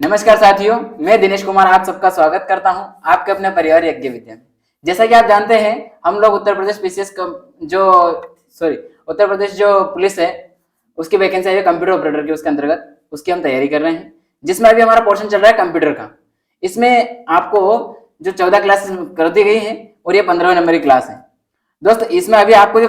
नमस्कार साथियों, मैं दिनेश कुमार आप सबका स्वागत करता हूं आपके अपने परिवार यज्ञ विद्या में। जैसा कि आप जानते हैं, हम लोग उत्तर प्रदेश पीसीएस उत्तर प्रदेश जो पुलिस है उसकी वैकेंसी है कंप्यूटर ऑपरेटर की, उसके अंतर्गत उसकी हम तैयारी कर रहे हैं, जिसमें अभी हमारा पोर्शन चल रहा है कंप्यूटर का। इसमें आपको जो 14 क्लास कर दी गई है और ये 15वें नंबर की क्लास है। दोस्त, इसमें अभी आपको जो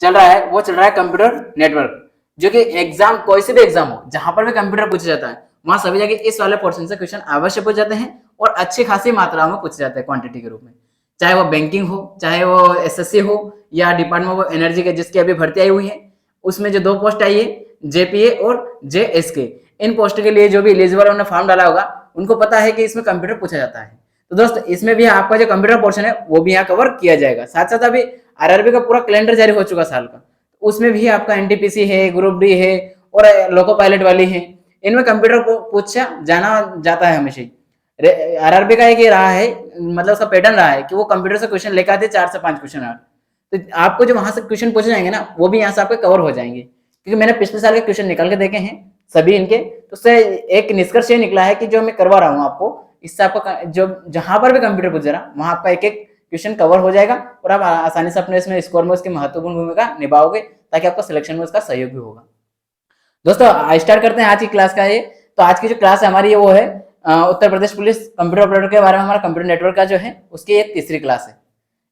चल रहा है वो चल रहा है कंप्यूटर नेटवर्क, जो कि एग्जाम कोई से भी एग्जाम हो जहां पर भी कंप्यूटर पूछा जाता है वहां सभी जगह इस वाले पोर्शन से क्वेश्चन अवश्य पूछ जाते हैं और अच्छी खासी मात्रा में पूछे जाते हैं क्वांटिटी के रूप में। चाहे वो बैंकिंग हो, चाहे वो एसएससी हो या डिपार्टमेंट ऑफ एनर्जी के जिसकी अभी भर्ती आई हुई है, उसमें जो 2 पोस्ट आई है जेपीए और जेएसके, इन पोस्ट के लिए जो भी एलिजिबल उन्होंने फॉर्म डाला होगा उनको पता है कि इसमें कंप्यूटर पूछा जाता है। तो दोस्त, इसमें भी आपका जो कंप्यूटर पोर्शन है वो भी यहाँ कवर किया जाएगा। साथ साथ अभी आरआरबी का पूरा कैलेंडर जारी हो चुका साल का, उसमें भी आपका एनटीपीसी है, ग्रुप डी है और लोको पायलट वाली है। इनमें कंप्यूटर को पूछा जाना जाता है हमेशा ही। आरआरबी का एक ये रहा है, मतलब उसका पैटर्न रहा है कि वो कंप्यूटर से क्वेश्चन लेकर आते 4 से 5 क्वेश्चन। तो आपको जो वहां से क्वेश्चन पूछे जाएंगे ना, वो भी यहाँ से आपके कवर हो जाएंगे, क्योंकि मैंने पिछले साल के क्वेश्चन निकाल के देखे हैं सभी इनके। तो उससे एक निष्कर्ष ये निकला है कि जो मैं करवा रहा हूँ आपको, इससे आपका जो जहां पर भी कंप्यूटर पूछ रहा वहां आपका एक एक क्वेश्चन कवर हो जाएगा और आप आसानी से अपने इसमें स्कोर में उसकी महत्वपूर्ण भूमिका निभाओगे, ताकि आपको सिलेक्शन में उसका सहयोग भी होगा। दोस्तों, स्टार्ट करते हैं आज की क्लास का। ये तो आज की जो क्लास है हमारी वो है Uttar Pradesh police computer operator के बारे में। हमारा कंप्यूटर नेटवर्क का जो है उसकी ये तीसरी क्लास है,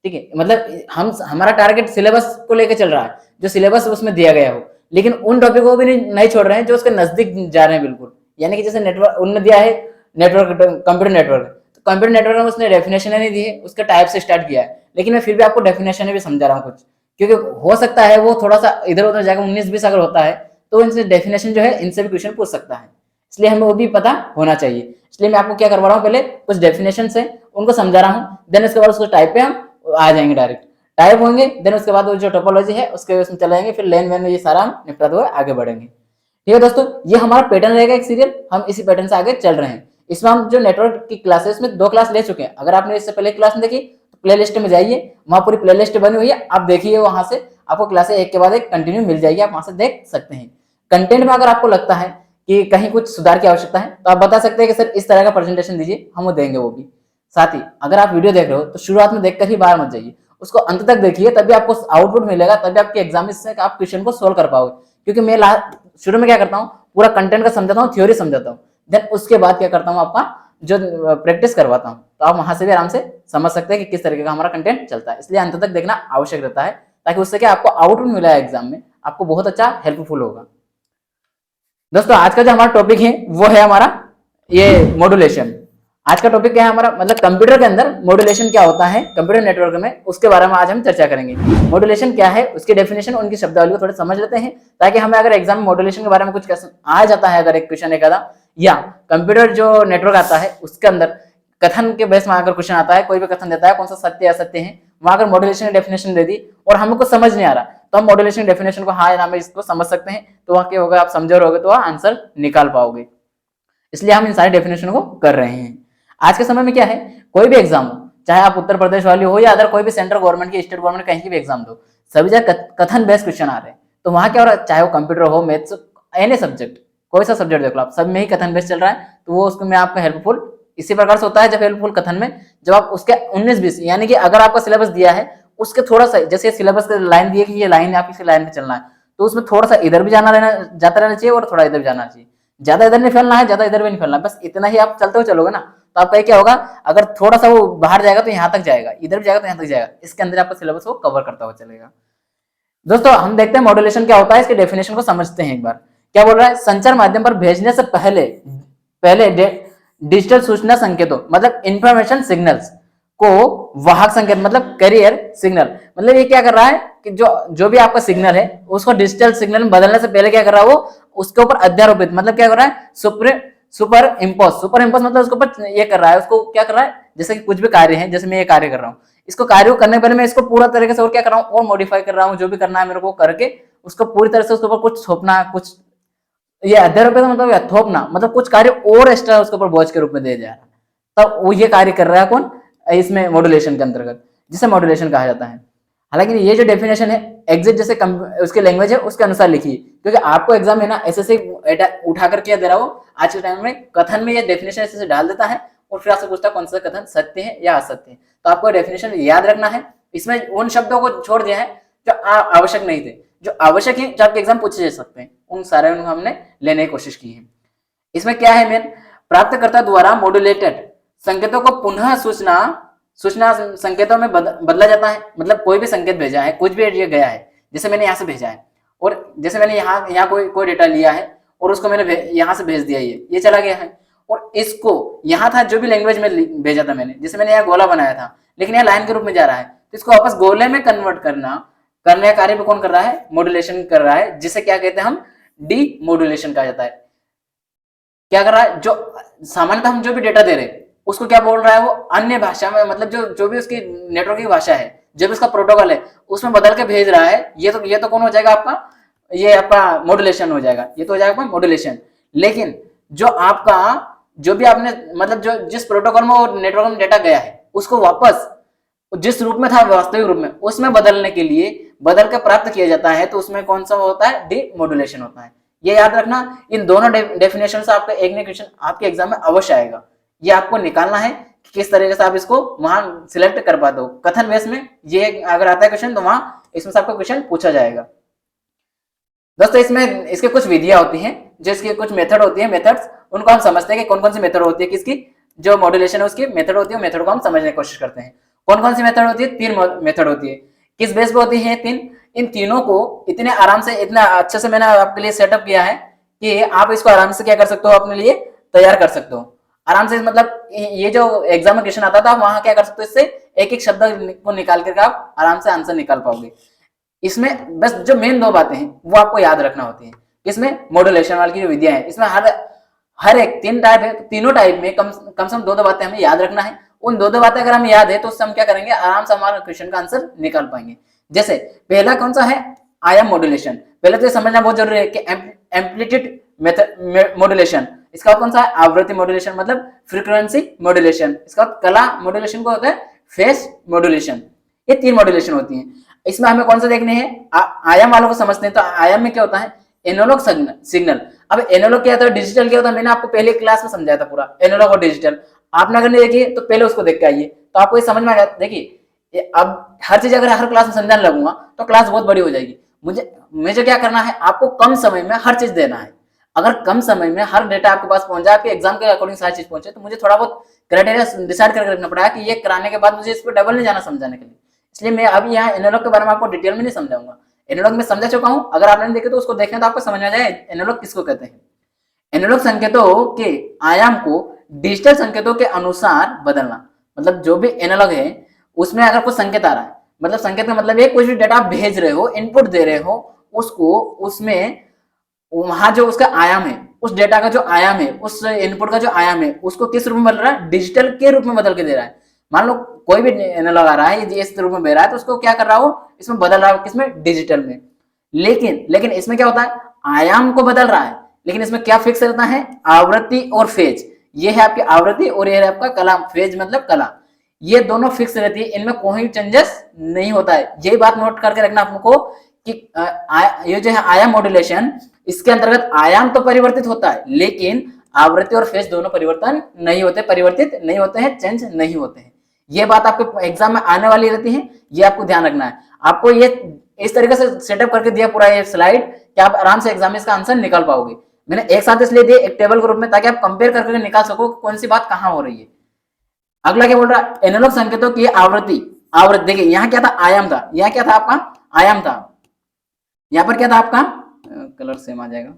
ठीक है। मतलब हमारा टारगेट सिलेबस को लेकर चल रहा है, जो सिलेबस उसमें दिया गया हो, लेकिन उन टॉपिक को भी नहीं छोड़ रहे हैं जो उसके नजदीक जा रहे हैं बिल्कुल। यानी कि जैसे नेटवर्क उनने दिया है, नेटवर्क कंप्यूटर नेटवर्क, तो कंप्यूटर नेटवर्क में उसने डेफिनेशन नहीं दी है, उसके टाइप से स्टार्ट किया है, लेकिन मैं फिर भी आपको डेफिनेशन भी समझा रहा हूँ कुछ, क्योंकि हो सकता है वो थोड़ा सा इधर उधर जाकर 19-20 अगर होता है तो इनसे डेफिनेशन जो है इनसे भी क्वेश्चन पूछ सकता है, इसलिए हमें वो भी पता होना चाहिए। इसलिए मैं आपको क्या करवा रहा हूँ, पहले कुछ डेफिनेशन है उनको समझा रहा हूँ, देन उसके बाद उसको टाइप पे हम आ जाएंगे, डायरेक्ट टाइप होंगे, देन उसके बाद जो टोपोलॉजी है उसके उसमें चले जाएंगे, फिर लेन वेन में ये सारा हम निपटाते हुए आगे बढ़ेंगे। ठीक है दोस्तों, ये हमारा पैटर्न रहेगा एक सीरियल, हम इसी पैटर्न से आगे चल रहे हैं। इसमें हम जो नेटवर्क की क्लासेस में 2 क्लास ले चुके हैं। अगर आपने इससे पहले क्लास नहीं देखी तो प्ले लिस्ट में जाइए, वहां पूरी प्ले लिस्ट बनी हुई है, आप देखिए, वहां से आपको क्लासेस एक के बाद एक कंटिन्यू मिल जाएगी, आप वहां से देख सकते हैं। कंटेंट में अगर आपको लगता है कि कहीं कुछ सुधार की आवश्यकता है तो आप बता सकते हैं कि सर इस तरह का प्रेजेंटेशन दीजिए, हम वो देंगे वो भी। साथ ही अगर आप वीडियो देख रहे हो तो शुरुआत में देखकर ही बाहर मत जाइए, उसको अंत तक देखिए, तभी आपको आउटपुट मिलेगा, तभी आपके एग्जाम से आप क्वेश्चन को सोल्व कर पाओगे। क्योंकि मैं शुरू में क्या करता हूँ, पूरा कंटेंट का समझाता हूँ, थ्योरी समझाता हूँ, देन उसके बाद क्या करता हूँ, आपका जो प्रैक्टिस करवाता हूँ, तो आप वहां से भी आराम से समझ सकते हैं कि किस तरीके का हमारा कंटेंट चलता है। इसलिए अंत तक देखना आवश्यक रहता है, ताकि उससे क्या आपको आउटपुट मिला है एग्जाम में, आपको बहुत अच्छा हेल्पफुल होगा। दोस्तों, आज का जो हमारा टॉपिक है वो है हमारा ये मॉड्यूलेशन। आज का टॉपिक क्या है हमारा, मतलब कंप्यूटर के अंदर मॉड्यूलेशन क्या होता है कंप्यूटर नेटवर्क में, उसके बारे में आज हम चर्चा करेंगे। मॉड्यूलेशन क्या है, उसकी डेफिनेशन, उनकी शब्दावली को थोड़ा समझ लेते हैं, ताकि हमें अगर एग्जाम में मॉड्यूलेशन के बारे में कुछ आ जाता है, अगर एक क्वेश्चन एक आधा, या कंप्यूटर जो नेटवर्क आता है उसके अंदर कथन के बेस में अगर क्वेश्चन आता है, कोई भी कथन देता है, कौन सा सत्य असत्य है, वहां अगर मॉड्यूलेशन की डेफिनेशन दे दी और हमको समझ नहीं आ रहा, तो हम मॉड्यूलेशन डेफिनेशन को हाँ या ना में इसको समझ सकते हैं, तो वहां क्या होगा, आप समझे रहोगे तो आंसर निकाल पाओगे। इसलिए हम इन सारी डेफिनेशन को कर रहे हैं। आज के समय में क्या है, कोई भी एग्जाम हो, चाहे आप उत्तर प्रदेश वाली हो या अदर कोई भी सेंट्रल गवर्नमेंट की, स्टेट गवर्नमेंट कहीं की भी एग्जाम दो, सभी जगह कथन बेस्ड क्वेश्चन आ रहे हैं। तो वहां क्या हो रहा है, चाहे वो कंप्यूटर हो, मैथ्स, एनी सब्जेक्ट, कोई सा सब्जेक्ट देख लो आप, सब में ही कथन बेस्ड चल रहा है, तो वो उसको में आपका हेल्पफुल इसी प्रकार से होता है। जब हेल्पफुल कथन में जब आप उसके 19-20, यानी कि अगर आपका सिलेबस दिया है उसके थोड़ा सा, जैसे सिलेबस का लाइन दिए कि ये लाइन आप इसी लाइन पे चलना है, तो उसमें थोड़ा सा इधर भी जाता रहना चाहिए और थोड़ा इधर भी जाना चाहिए। ज्यादा इधर नहीं फैलना है, ज्यादा इधर भी नहीं फैलना है, बस इतना ही आप चलते हुए चलोगे ना, तो आपका क्या होगा, अगर थोड़ा सा वो बाहर जाएगा तो यहाँ तक जाएगा, इधर भी जाएगा तो यहाँ तक जाएगा, इसके अंदर आपका सिलेबस वो कवर करता हुआ चलेगा। दोस्तों, हम देखते हैं मॉड्यूलेशन क्या होता है, इसके डेफिनेशन को समझते हैं एक बार। क्या बोल रहा है, संचार माध्यम पर भेजने से पहले डिजिटल सूचना संकेतों, मतलब इंफॉर्मेशन सिग्नल्स को वाहक संकेत, मतलब कैरियर सिग्नल, मतलब ये क्या कर रहा है कि जो भी आपका सिग्नल है उसको डिजिटल सिग्नल में बदलने से पहले क्या कर रहा है, वो उसके ऊपर अध्यारोपित, मतलब क्या कर रहा है, सुपर इम्पोज मतलब उसके ऊपर ये कर रहा है, उसको क्या कर रहा है, जैसे कि कुछ भी कार्य है, जैसे मैं ये कार्य कर रहा हूँ, इसको कार्य करने पहले मैं इसको पूरा तरीके से और क्या कर रहा हूँ, और मॉडिफाई कर रहा हूँ, जो भी करना है मेरे को करके उसको पूरी तरह से उसके ऊपर कुछ थोपना, कुछ ये अध्यारोपित मतलब थोपना, मतलब कुछ कार्य और एक्स्ट्रा उसके ऊपर बोझ के रूप में दिया जा रहा है, तब वो ये कार्य कर रहा है कौन, इसमें मॉड्यूलेशन के अंतर्गत, जिसे मॉड्यूलेशन कहा जाता है। हालांकि ये जो डेफिनेशन है एग्जिट जैसे उसके लैंग्वेज है उसके अनुसार लिखिए, क्योंकि आपको एग्जाम में ना ऐसे से उठा कर क्या दे रहा हो, आज के टाइम में कथन में ये डेफिनेशन ऐसे से डाल देता है और फिर आपसे पूछता है कौन सा कथन सत्य है या असत्य है। तो आपको डेफिनेशन याद रखना है। इसमें उन शब्दों को छोड़ दिया है जो आवश्यक नहीं थे, जो आवश्यक है जो आपके एग्जाम पूछे जा सकते हैं, उन सारे उनको हमने लेने की कोशिश की है। इसमें क्या है मेन, प्राप्तकर्ता द्वारा मॉड्यूलेटेड संकेतों को पुनः सूचना संकेतों में बदला जाता है। मतलब कोई भी संकेत भेजा है, कुछ भी ये गया है, जैसे मैंने यहाँ से भेजा है और जैसे मैंने यहाँ कोई डेटा लिया है और उसको मैंने यहाँ से भेज दिया, ये चला गया है, और इसको यहाँ था जो भी लैंग्वेज में भेजा था मैंने, जैसे मैंने यहाँ गोला बनाया था लेकिन यहाँ लाइन के रूप में जा रहा है, तो इसको वापस गोले में कन्वर्ट करने का कार्य भी कौन कर रहा है, मॉड्यूलेशन कर रहा है, जिसे क्या कहते हैं हम, डी मॉड्यूलेशन कहा जाता है। क्या कर रहा है, जो सामान्यतः हम जो भी डेटा दे रहे हैं उसको क्या बोल रहा है वो अन्य भाषा में, मतलब जो भी उसकी नेटवर्क की भाषा है, जो भी उसका प्रोटोकॉल है उसमें बदल के भेज रहा है। ये तो कौन हो जाएगा आपका, ये आपका मॉड्यूलेशन हो जाएगा, ये तो हो जाएगा मॉड्यूलेशन। लेकिन जो आपका जो भी आपने मतलब जो जिस प्रोटोकॉल में और नेटवर्क में डेटा गया है उसको वापस जिस रूप में था वास्तविक रूप में उसमें बदलने के लिए बदल के प्राप्त किया जाता है, तो उसमें कौन सा होता है, डी मॉड्यूलेशन होता है। ये याद रखना, इन दोनों डेफिनेशन से आपका एक न क्वेश्चन आपके एग्जाम में अवश्य आएगा। ये आपको निकालना है कि किस तरीके से आप इसको वहां सिलेक्ट कर पाते हो। कथन बेस में ये अगर आता है क्वेश्चन तो वहां इसमें से आपका क्वेश्चन पूछा जाएगा। दोस्तों इसमें इसके कुछ विधियां होती हैं, जो इसकी कुछ मेथड होती है, मेथड्स, उनको हम समझते हैं कि कौन कौन सी मेथड होती है, किसकी जो मॉड्यूलेशन है उसकी मेथड होती है, मेथड को हम समझने की कोशिश करते हैं। कौन कौन सी मेथड होती है, 3 मेथड होती है। किस बेस पे होती है 3, इन तीनों को इतने आराम से इतना अच्छे से मैंने आपके लिए सेटअप किया है कि आप इसको आराम से क्या कर सकते हो, अपने लिए तैयार कर सकते हो आराम से। मतलब ये जो एग्जाम में क्वेश्चन आता था वहां क्या कर सकते हो, इससे एक एक शब्द को निकाल करके आप आराम से आंसर निकाल पाओगे। इसमें बस जो मेन 2 बातें हैं वो आपको याद रखना होती है। इसमें मॉड्यूलेशन वाली की जो विधियां है, इसमें हर एक 3 टाइप है, तीनों टाइप में कम से कम 2 बातें हमें याद रखना है। उन 2 बातें अगर हमें याद है तो उससे हम क्या करेंगे, आराम से हमारा क्वेश्चन का आंसर निकाल पाएंगे। जैसे पहला कौन सा है, आयाम मॉड्यूलेशन। पहले तो ये समझना बहुत जरूरी है कि एम्पलीट्यूड मेथड मॉड्यूलेशन, इसका कौन सा है, आवृत्ति मॉड्यूलेशन मतलब फ्रीक्वेंसी मॉड्यूलेशन। इसका कला मॉड्यूलेशन को होता है फेस मॉड्यूलेशन। ये 3 मॉड्यूलेशन होती है। इसमें हमें कौन सा देखने हैं, आयाम वालों को समझते हैं। तो आयाम में क्या होता है, एनालॉग सिग्नल। अब एनालॉग क्या होता है, डिजिटल क्या होता है, मैंने आपको पहले क्लास में समझाया था पूरा एनालॉग और डिजिटल। आपने अगर नहीं देखी तो पहले उसको देख के आइए तो आपको ये समझ में आ गया। देखिए अब हर चीज अगर हर क्लास में समझाने लगूंगा तो क्लास बहुत बड़ी हो जाएगी। मुझे क्या करना है, आपको कम समय में हर चीज देना है। अगर कम समय में हर डेटा आपके पास पहुंच जाए, आपके एग्जाम के अकॉर्डिंग सारी चीज पहुंचे, तो मुझे थोड़ा बहुत क्राइटेरिया डिसाइड करके रखना पड़ेगा कि ये कराने के बाद मुझे इस पर डबल नहीं जाना समझाने के लिए। इसलिए मैं अभी यहाँ एनालॉग के बारे में आपको डिटेल में नहीं समझाऊंगा। एनालॉग में समझा चुका हूँ, अगर आपने देखे तो उसको देखना तो आपको समझ आ जाए एनालॉग किसको कहते हैं। एनालॉग संकेतों के आयाम को डिजिटल संकेतों के अनुसार बदलना, मतलब जो भी एनालॉग है उसमें अगर कुछ संकेत आ रहा है, मतलब संकेत का मतलब ये कुछ भी डेटा आप भेज रहे हो, इनपुट दे रहे हो, उसको उसमें वहां जो उसका आयाम है, उस डेटा का जो आयाम है, उस इनपुट का जो आयाम है, उसको किस रूप में बदल रहा है, डिजिटल के रूप में बदल के दे रहा है। मान लो कोई भी एनालॉग आ रहा है इस रूप में दे रहा है, तो उसको क्या कर रहा हो, इसमें बदल रहा हो, किसमें, डिजिटल में। लेकिन इसमें क्या होता है, आयाम को बदल रहा है, लेकिन इसमें क्या फिक्स रहता है, आवृत्ति और फेज। ये है आपकी आवृत्ति और ये है आपका कला, फेज मतलब कला। ये दोनों फिक्स रहती है, इनमें कोई चेंजेस नहीं होता है। यही बात नोट करके रखना आपको कि ये जो है आयाम मॉड्यूलेशन, इसके अंतर्गत आयाम तो परिवर्तित होता है लेकिन आवृत्ति और फेज दोनों परिवर्तित नहीं होते हैं, चेंज नहीं होते हैं। ये बात आपके एग्जाम में आने वाली रहती है, ये आपको ध्यान रखना है। आपको ये इस तरीके से सेटअप करके दिया पूरा ये स्लाइड कि आप आराम से एग्जाम में इसका आंसर निकाल पाओगे। मैंने एक साथ इसलिए दिए एक टेबल के रूप में, ताकि आप कंपेयर करके निकाल सको कौन सी बात कहां हो रही है। अगला क्या बोल रहा है, एनालॉग संकेतों की आवृत्ति। देखिए यहाँ क्या था, आयाम था, यहाँ क्या था आपका, आयाम था। यहाँ पर क्या था आपका, कलर सेम आ जाएगा,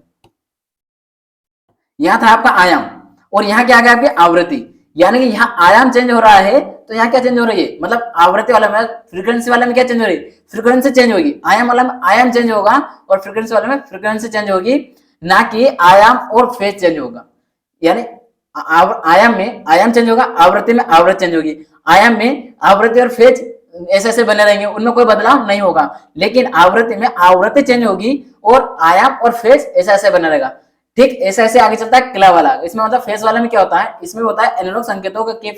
यहाँ था आपका आयाम और यहाँ क्या आ गया आपकी आवृत्ति। यानी कि यहाँ आयाम चेंज हो रहा है तो यहाँ क्या चेंज हो रही है, मतलब आवृत्ति वाले में, फ्रीक्वेंसी वाले में क्या चेंज हो रही है, फ्रीक्वेंसी चेंज होगी। आयाम वाले में आयाम चेंज होगा और फ्रीक्वेंसी वाले में फ्रीक्वेंसी चेंज होगी, ना कि आयाम और फेज चेंज होगा। यानी आयाम में आयाम चेंज होगा, आवृत्ति में आवृत्ति चेंज होगी। आयाम में आवृत्ति और फेज ऐसे बने रहेंगे, उनमें कोई बदलाव नहीं होगा। लेकिन आवृत्ति में आवृत्ति चेंज होगी और आयाम और फेज ऐसे बना रहेगा। ठीक ऐसे आगे चलता है क्ला वाला। इसमें मतलब फेज वाले में क्या होता है, इसमें होता है एनालॉग संकेतों के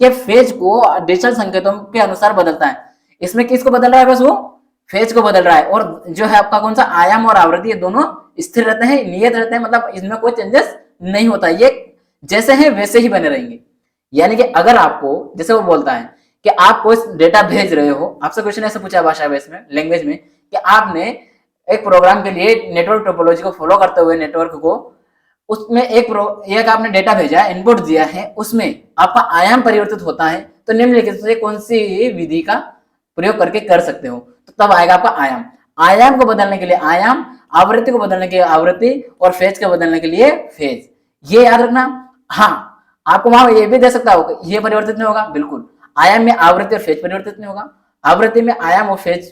फेज को डिजिटल संकेतों के अनुसार बदलता है। इसमें किसको बदल रहा है, बस वो फेज को बदल रहा है। और जो है आपका कौन सा आयाम और आवृत्ति, ये दोनों स्थिर रहते हैं, नियत रहते हैं, मतलब इसमें कोई चेंजेस नहीं होता, ये जैसे हैं वैसे ही बने रहेंगे। यानी कि अगर आपको, जैसे वो बोलता है कि आप कोई डेटा भेज रहे हो, आपसे क्वेश्चन ऐसे पूछा भाषा बेस में, लैंग्वेज में, कि आपने एक प्रोग्राम के लिए नेटवर्क टोपोलॉजी को फॉलो करते हुए नेटवर्क को, उसमें एक आपने डेटा भेजा है, इनपुट दिया है, उसमें आपका आयाम परिवर्तित होता है, तो निम्नलिखित से कौन सी विधि का प्रयोग करके कर सकते हो, तो तब आएगा आपका आयाम। आयाम को बदलने के लिए आयाम, आवृत्ति को बदलने के लिए आवृत्ति, और फेज को बदलने के लिए फेज, ये याद रखना। हाँ, आपको वहां ये भी दे सकता होगा, ये परिवर्तित नहीं होगा, बिल्कुल आयाम में आवृत्ति और फेज परिवर्तित नहीं होगा, आवृत्ति में आयाम और फेज,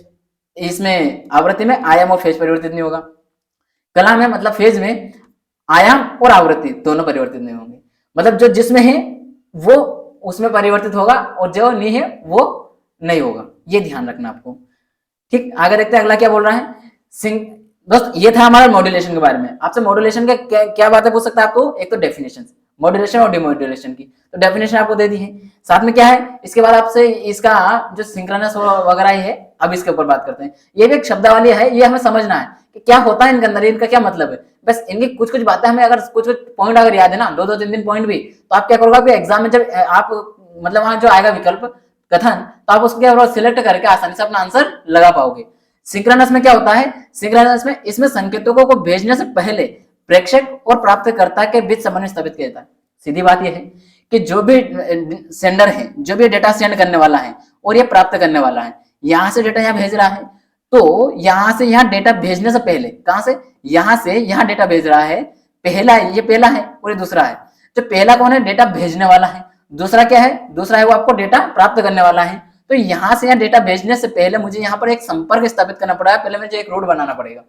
इसमें आवृत्ति में आयाम और फेज परिवर्तित नहीं होगा, कला में मतलब फेज में आयाम और आवृत्ति दोनों परिवर्तित नहीं होंगे, मतलब जो जिसमें है वो उसमें परिवर्तित होगा और जो नहीं है वो नहीं होगा, ये ध्यान रखना आपको। ठीक, आगे देखते हैं अगला क्या बोल रहा है। दोस्त ये था हमारा मॉड्यूलेशन के बारे में। आपसे मॉड्यूलेशन के क्या बातें पूछ सकता है आपको, एक तो डेफिनेशन मॉड्यूलेशन और डिमॉड्यूलेशन की, तो डेफिनेशन आपको दे दी है, साथ में क्या है इसके बाद आपसे इसका जो सिंक्रोनस वगैरह है, अब इसके ऊपर बात करते हैं। ये भी एक शब्दावली है, ये हमें समझना है कि क्या होता है इनके अंदर, इनका क्या मतलब है, बस इनकी कुछ कुछ बातें हमें, अगर कुछ कुछ पॉइंट अगर याद है ना, दो दो तीन तीन पॉइंट भी, तो आप क्या करोगे एग्जाम में, जब आप मतलब वहां जो आएगा विकल्प कथन, तो आप उसको सिलेक्ट करके आसानी से अपना आंसर लगा पाओगे। सिंक्रोनस में क्या होता है, सिंक्रोनस में इसमें संकेतों को भेजने से पहले प्रेषक और प्राप्तकर्ता के बीच समन्वय स्थापित किया जाता है। सीधी बात यह है कि जो भी सेंडर है, जो भी डेटा सेंड करने वाला है और ये प्राप्त करने वाला है, यहां से डेटा यहाँ भेज रहा है, तो यहां से यहाँ डेटा भेजने से पहले, कहां से, यहां से यहाँ डेटा भेज रहा है, पहला है, ये पहला है और ये दूसरा है। जो पहला कौन है, डेटा भेजने वाला है, दूसरा क्या है, दूसरा है वो आपको डेटा प्राप्त करने वाला है। तो यहां से यहाँ डेटा भेजने से पहले मुझे यहाँ पर एक संपर्क स्थापित करना पड़ा है, पहले मुझे एक रूट बनाना पड़ेगा,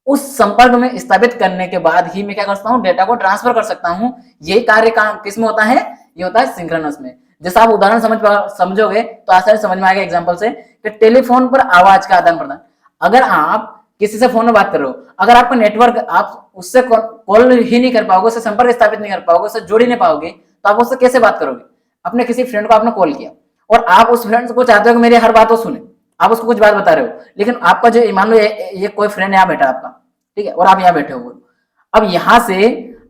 उस संपर्क में स्थापित करने के बाद ही मैं क्या कर सकता हूँ, डेटा को ट्रांसफर कर सकता हूँ। यही कार्य किस में होता है, ये होता है सिंक्रोनस में। जैसा आप उदाहरण समझोगे तो आसानी समझ में आएगा एग्जांपल से, कि टेलीफोन पर आवाज का आदान प्रदान। अगर आप किसी से फोन में बात कर रहे हो, अगर आपका नेटवर्क, आप उससे कॉल ही नहीं कर पाओगे, उससे संपर्क स्थापित नहीं कर पाओगे, उससे जोड़ ही नहीं पाओगे, तो आप उससे कैसे बात करोगे। अपने किसी फ्रेंड को आपने कॉल किया और आप उस फ्रेंड को चाहते हो कि मेरी हर बात वो सुने, आप उसको कुछ बात बता रहे हो, लेकिन आपका जो मान लो ये कोई फ्रेंड यहाँ बैठा आपका, ठीक है, और आप यहाँ बैठे हो, अब यहाँ से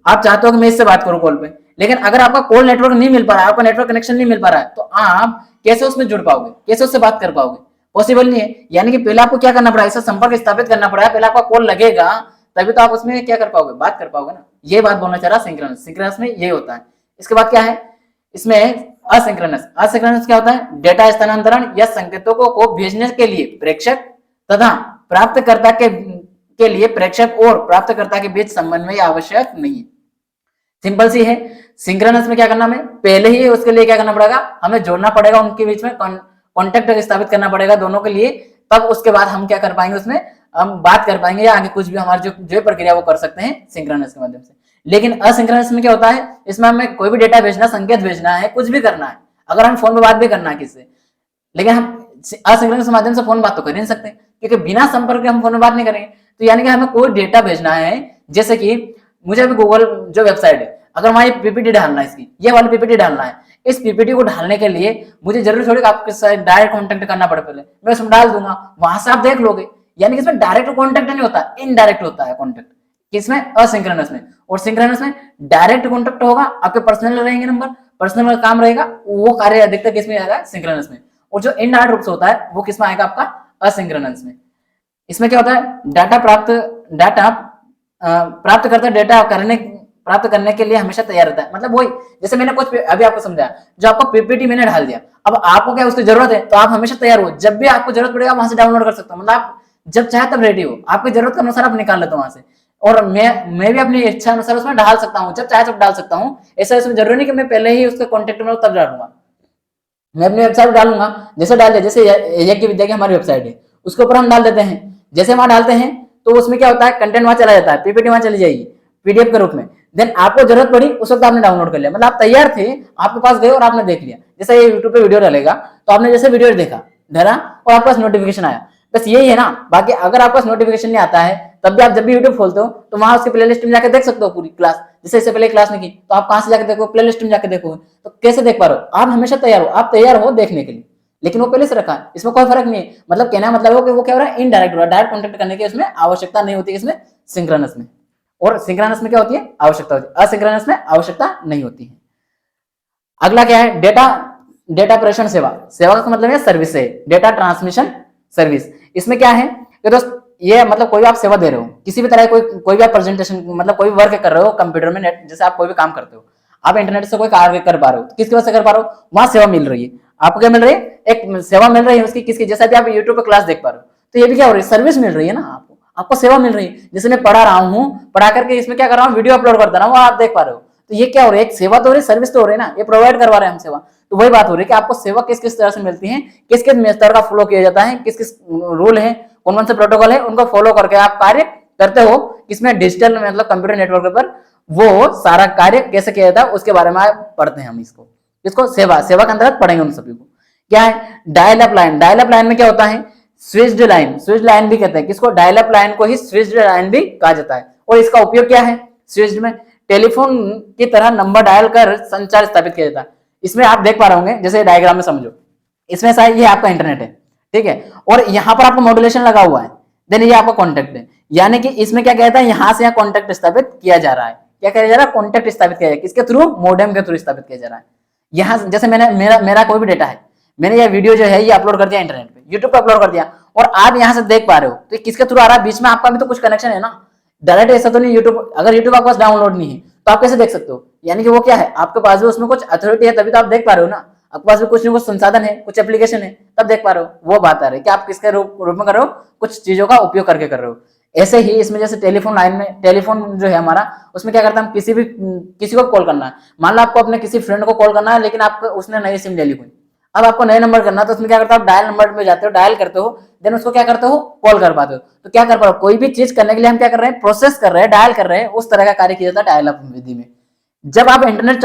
आप चाहते हो कि मैं इससे बात करूं कॉल पे, लेकिन अगर आपका कॉल नेटवर्क नहीं मिल पा रहा है, आपका नेटवर्क कनेक्शन नहीं मिल पा रहा है, तो आप कैसे उसमें जुड़ पाओगे, कैसे उससे बात कर पाओगे, पॉसिबल नहीं है। यानी कि पहले आपको क्या करना पड़ा, इससे संपर्क स्थापित करना पड़ा, पहले आपका कॉल लगेगा, तभी तो आप उसमें क्या कर पाओगे, बात कर पाओगे ना। ये बात बोलना चाह रहा सिंक्रोनस, सिंक्रोनस में ये होता है। इसके बाद क्या है, इसमें असिंक्रोनस। असिंक्रोनस क्या होता है, डेटा स्थानांतरण या संकेतों को भेजने के लिए प्रेषक तथा प्राप्तकर्ता के लिए प्रेषक और प्राप्तकर्ता के बीच समन्वय आवश्यक नहीं है। सिंपल सी है। सिंक्रोनस में क्या करना, हमें पहले ही उसके लिए क्या करना पड़ेगा, हमें जोड़ना पड़ेगा, उनके बीच में कॉन्टेक्ट स्थापित करना पड़ेगा दोनों के लिए, तब उसके बाद हम क्या कर पाएंगे, उसमें हम बात कर पाएंगे या आगे कुछ भी हमारी जो प्रक्रिया वो कर सकते हैं सिंक्रोनस के माध्यम से। लेकिन असिंक्रोनस में क्या होता है, इसमें हमें कोई भी डेटा भेजना, संकेत भेजना है, कुछ भी करना है, अगर हम फोन पे बात भी करना है किससे, लेकिन हम असिंक्रोनस के माध्यम से फोन बात तो कर नहीं सकते, क्योंकि बिना संपर्क के हम फोन में बात नहीं करेंगे। तो यानी कि हमें कोई डेटा भेजना है, जैसे कि मुझे अभी गूगल जो वेबसाइट है, अगर वहां पीपीटी डालना है, इसकी ये वाली पीपीटी डालना है, इस पीपीटी को डालने के लिए मुझे जरूर थोड़ी आपके साथ डायरेक्ट कांटेक्ट करना पड़े, पहले मैं उसमें डाल दूंगा, वहां से आप देख लोगे। यानी कि इसमें डायरेक्ट कांटेक्ट नहीं होता, इनडायरेक्ट होता है कांटेक्ट, किसमें, असिंक्रोनस में। और सिंक्रोनस में डायरेक्ट कांटेक्ट होगा, आपके पर्सनल रहेंगे नंबर, पर्सनल काम रहेगा, वो कार्य अधिकतर किसमें आएगा, सिंक्रोनस में। और जो इनडायरेक्ट रूप से होता है वो किसमें आएगा, आपका असिंक्रोनस में। इसमें क्या होता है, डाटा प्राप्त करता डेटा प्राप्त करने के लिए हमेशा तैयार रहता है। मतलब वही, जैसे मैंने कुछ अभी आपको समझाया, जो आपको पीपीटी मैंने डाल दिया, अब आपको क्या उसकी जरूरत है, तो आप हमेशा तैयार हो, जब भी आपको जरूरत पड़ेगा वहां से डाउनलोड कर सकते हो, मतलब आप जब चाहे तब रेडी हो, आपकी जरूरत के अनुसार आप निकाल लेते हो वहां से। और मैं भी अपनी इच्छा अनुसार उसमें डाल सकता हूँ, जब चाहे तब डाल सकता हूँ। ऐसा इसमें जरूरी नहीं कि मैं पहले ही उसके कॉन्टेक्ट में तब डालूंगा, मैं अपनी वेबसाइट डालूंगा, जैसे डाल दिया, जैसे यज्ञ विद्या की हमारी वेबसाइट है, उसके ऊपर हम डाल देते हैं, जैसे वहां डालते हैं तो उसमें क्या होता है, कंटेंट वहां चला जाता है, पीपीटी वहां चली जाएगी पीडीएफ के रूप में। देन आपको जरूरत पड़ी उस वक्त आपने डाउनलोड कर लिया, मतलब आप तैयार थे, आपके पास गए और आपने देख लिया। जैसे ये यूट्यूब पे वीडियो डालेगा, तो आपने जैसे वीडियो देखा, डरा, और आपके पास नोटिफिकेशन आया, बस यही है ना। बाकी अगर आपके पास नोटिफिकेशन नहीं आता है, तब भी आप जब भी यूट्यूब खोलते हो तो वहां उसके प्लेलिस्ट में जाकर देख सकते हो पूरी क्लास। जैसे इससे पहले क्लास नहीं की तो आप कहां से जाकर देखो, प्लेलिस्ट में जाकर देखो, तो कैसे देख पा रहे हो, आप हमेशा तैयार हो, आप तैयार हो देखने के लिए। लेकिन वो पहले से रखा है, इसमें कोई फर्क नहीं है। मतलब कहना मतलब है कि वो क्या हो रहा है, इनडायरेक्ट हो रहा है, डायरेक्ट कॉन्टेक्ट करने की उसमें आवश्यकता नहीं होती, इसमें सिंक्रोनस में। और सिंक्रोनस में क्या होती है, आवश्यकता होती है, असिंक्रोनस में आवश्यकता नहीं होती है। अगला क्या है, डेटा डेटा प्रेषण सेवा। सेवा का मतलब है सर्विस है, डेटा ट्रांसमिशन सर्विस। इसमें क्या है कि दोस्त, ये मतलब कोई भी आप सेवा दे रहे हो, किसी भी तरह कोई भी आप प्रेजेंटेशन मतलब कोई भी वर्क कर रहे हो कंप्यूटर में, नेट जैसे आप कोई भी काम करते हो, आप इंटरनेट से कोई कार्य कर पा रहे हो, तो किसकी वजह से कर पा रहे हो, वहां सेवा मिल रही है आपको। क्या मिल रही है, एक सेवा मिल रही है उसकी, किसकी, जैसा भी आप यूट्यूब पे क्लास देख पा रहे हो, तो ये भी क्या हो रही है, सर्विस मिल रही है ना आपको, आपको सेवा मिल रही है। जैसे मैं पढ़ा रहा हूँ, पढ़ा करके इसमें क्या कर रहा हूँ, वीडियो अपलोड करता रहा हूँ, आप देख पा रहे हो, तो ये क्या हो रहा है, एक सेवा तो हो रही है, सर्विस तो हो रही है ना, ये प्रोवाइड करवा रहे हैं हम सेवा। तो वही बात हो रही है कि आपको सेवा किस किस तरह से मिलती है, किस किस स्तर का फ्लो किया जाता है, किस किस रूल है, कौन कौन से प्रोटोकॉल है, उनको फॉलो करके आप कार्य करते हो, किसमें डिजिटल मतलब कंप्यूटर नेटवर्क पर वो सारा कार्य कैसे किया जाता है उसके बारे में पढ़ते हैं हम। इसको सेवा के अंतर्गत पढ़ेंगे उन सभी को। क्या है, dial up line. Dial up line में क्या होता है, स्विच्ड लाइन। स्विच्ड लाइन भी कहते हैं, किसको, डायल अप लाइन को ही स्विच्ड लाइन भी कहा जाता है। और इसका उपयोग क्या है, स्विच्ड में टेलीफोन की तरह नंबर डायल कर संचार स्थापित किया जाता है। इसमें आप देख पा रहे होंगे, जैसे डायग्राम में समझो, इसमें शायद ये आपका इंटरनेट है, ठीक है, और यहाँ पर आपको मॉड्यूलेशन लगा हुआ है, देन ये आपका कॉन्टेक्ट है, यानी कि इसमें क्या कहता है, यहाँ से यहाँ कॉन्टेक्ट स्थापित किया जा रहा है। क्या किया जा रहा है, कॉन्टेक्ट स्थापित किया जा रहा है, किसके थ्रू, मॉडेम के थ्रू स्थापित किया जा रहा है। यहाँ जैसे मैंने मेरा कोई भी डेटा है, मैंने ये वीडियो जो है ये अपलोड कर दिया इंटरनेट पे, यूट्यूब पे अपलोड कर दिया, और आप यहाँ से देख पा रहे हो, तो किसके थ्रू आ रहा है, बीच में आपका भी तो कुछ कनेक्शन है ना। डायरेक्ट ऐसा तो नहीं, यूट्यूब अगर यूट्यूब आपके पास डाउनलोड नहीं है तो आप कैसे देख सकते हो, यानी कि वो क्या है, आपके पास भी उसमें कुछ अथॉरिटी है, तभी तो आप देख पा रहे हो ना, आपके पास भी कुछ ना कुछ संसाधन है, कुछ एप्लीकेशन है, तब देख पा रहे हो। वो बात आ रही है कि आप किसके रूप में कर रहे हो, कुछ चीजों का उपयोग करके कर रहे हो। ऐसे ही इसमें जैसे टेलीफोन लाइन में, टेलीफोन जो है हमारा, उसमें क्या करता है, हम किसी को कॉल करना है, मान लो आपको अपने किसी फ्रेंड को कॉल करना है, लेकिन आपको उसने नई सिम ले ली कोई, अब आपको नए नंबर करना है, तो उसमें क्या करते हो, डायल नंबर में जाते हो, डायल करते हो, देन उसको क्या करते हो, कॉल कर पाते हो। तो क्या कर पा रहे हो, कोई भी चीज करने के लिए हम क्या कर रहे हैं, प्रोसेस कर रहे हैं, डायल कर रहे हैं, उस तरह का कार्य किया जाता है डायल अप विधि में। जब आप इंटरनेट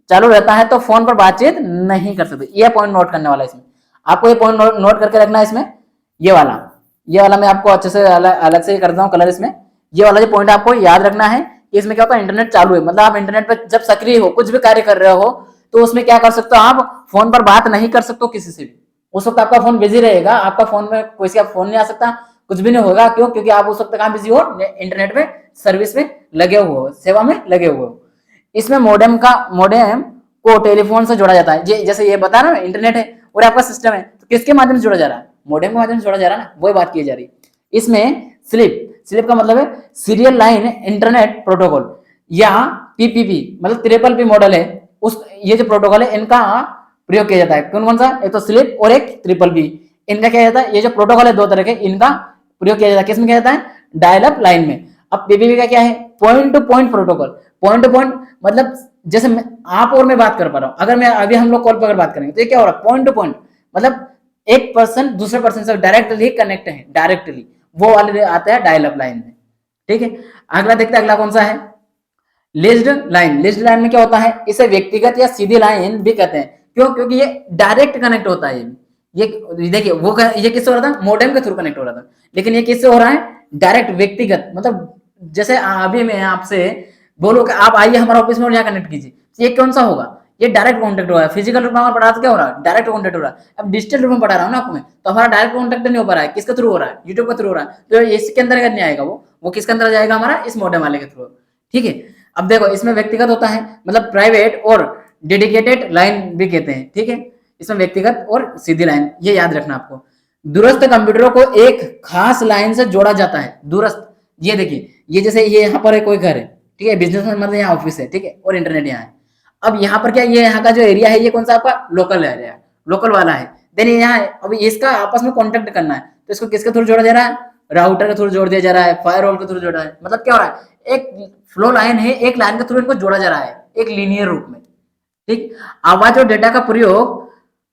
चालू रहता है तो फोन पर बातचीत नहीं कर सकते। ये पॉइंट नोट करने वाला है इसमें, आपको ये पॉइंट नोट करके रखना है इसमें। ये वाला मैं आपको अच्छे से अलग से करता हूँ कलर इसमें। ये वाला जो पॉइंट आपको याद रखना है कि इसमें क्या होता है, इंटरनेट चालू है, मतलब आप इंटरनेट पर जब सक्रिय हो, कुछ भी कार्य कर रहे हो, तो उसमें क्या कर सकते हो, आप फोन पर बात नहीं कर सकते हो किसी से भी। उस वक्त आपका फोन बिजी रहेगा, आपका फोन में कोई से फोन नहीं आ सकता, कुछ भी नहीं होगा। क्यों, क्योंकि आप उस वक्त कहाँ बिजी हो, इंटरनेट में सर्विस में लगे हुए हो, सेवा में लगे हुए हो। इसमें मोडेम को टेलीफोन से जोड़ा जाता है। जैसे ये बता रहा ना, इंटरनेट है और आपका सिस्टम है, तो किसके माध्यम से जोड़ा जा रहा है, मोडेम के माध्यम से जोड़ा जा रहा है ना, वही बात की जा रही है। इसमें स्लिप का मतलब है सीरियल लाइन इंटरनेट प्रोटोकॉल, या पीपीपी मतलब ट्रिपल पी मॉडल है, उस ये जो प्रोटोकॉल है इनका प्रयोग किया जाता है। कौन कौन सा, एक तो स्लिप और एक ट्रिपल पी, इनका क्या जाता है, ये जो प्रोटोकॉल है दो तरह के, इनका प्रयोग किया जाता है। किसमें किया जाता है, डायल अप लाइन में। अब पीपीपी का क्या है, point two point protocol. Point two point मतलब जैसे आप और मैं बात कर पा रहा हूं, अगर मैं अभी हम लोग कॉल पर बात करेंगे तो ये क्या हो रहा है, पॉइंट टू पॉइंट, मतलब एक पर्सन दूसरे पर्सन से डायरेक्टली कनेक्ट है, डायरेक्टली, वो वाले आते हैं डायल अप लाइन में, ठीक है। अगला देखते हैं, अगला कौन सा है, लिस्ड लाइन। लिस्ड लाइन में क्या होता है, इसे व्यक्तिगत या सीधी लाइन भी कहते हैं। क्यों, क्योंकि ये डायरेक्ट कनेक्ट होता है। ये देखिए, ये किससे हो रहा था, मोडेम के थ्रू कनेक्ट हो रहा था, लेकिन ये किससे हो रहा है, डायरेक्ट व्यक्तिगत। मतलब जैसे अभी मैं आपसे बोलो कि आप आइए हमारे ऑफिस में और यहाँ कनेक्ट कीजिए, ये कौन सा होगा, ये डायरेक्ट कॉन्टेक्ट हो रहा है। फिजिकल रूप में हमारा पढ़ा तो क्या हो रहा है, डायरेक्ट कॉन्टेक्ट हो रहा है। अब डिजिटल रूप में पढ़ा रहा हूँ ना आपको मैं, तो हमारा डायरेक्ट कॉन्टेक्ट नहीं हो पा रहा है, किसके थ्रू हो रहा है, यूट्यूब के थ्रू हो रहा है। तो इसके अंदर नहीं आएगा, वो किसके अंदर जाएगा, हमारा इस मॉडेम वाले के थ्रू, ठीक है। अब देखो, इसमें व्यक्तिगत होता है, मतलब प्राइवेट और डेडिकेटेड लाइन भी कहते हैं, ठीक है। इसमें व्यक्तिगत और सीधी लाइन, ये याद रखना आपको। दूरस्थ कंप्यूटरों को एक खास लाइन से जोड़ा जाता है। दूरस्थ, ये देखिए, ये जैसे ये यहाँ पर है, कोई घर है, ठीक है, बिजनेस में मतलब यहाँ ऑफिस है, ठीक है, और इंटरनेट यहाँ है। अब यहाँ पर क्या, ये यहाँ का जो एरिया है, ये कौन सा आपका लोकल एरिया है, लोकल वाला है। देन ये यहाँ है, अब इसका आपस में कॉन्टेक्ट करना है, तो इसको किसके थ्रू जोड़ा जा रहा है, राउटर के थ्रू जोड़ दिया जा रहा है, फायरवॉल के थ्रू जोड़ा है। मतलब क्या हो रहा है, एक फ्लो लाइन है, एक लाइन के थ्रू इनको जोड़ा जा रहा है, एक लीनियर रूप में, ठीक। आवाज और डेटा का प्रयोग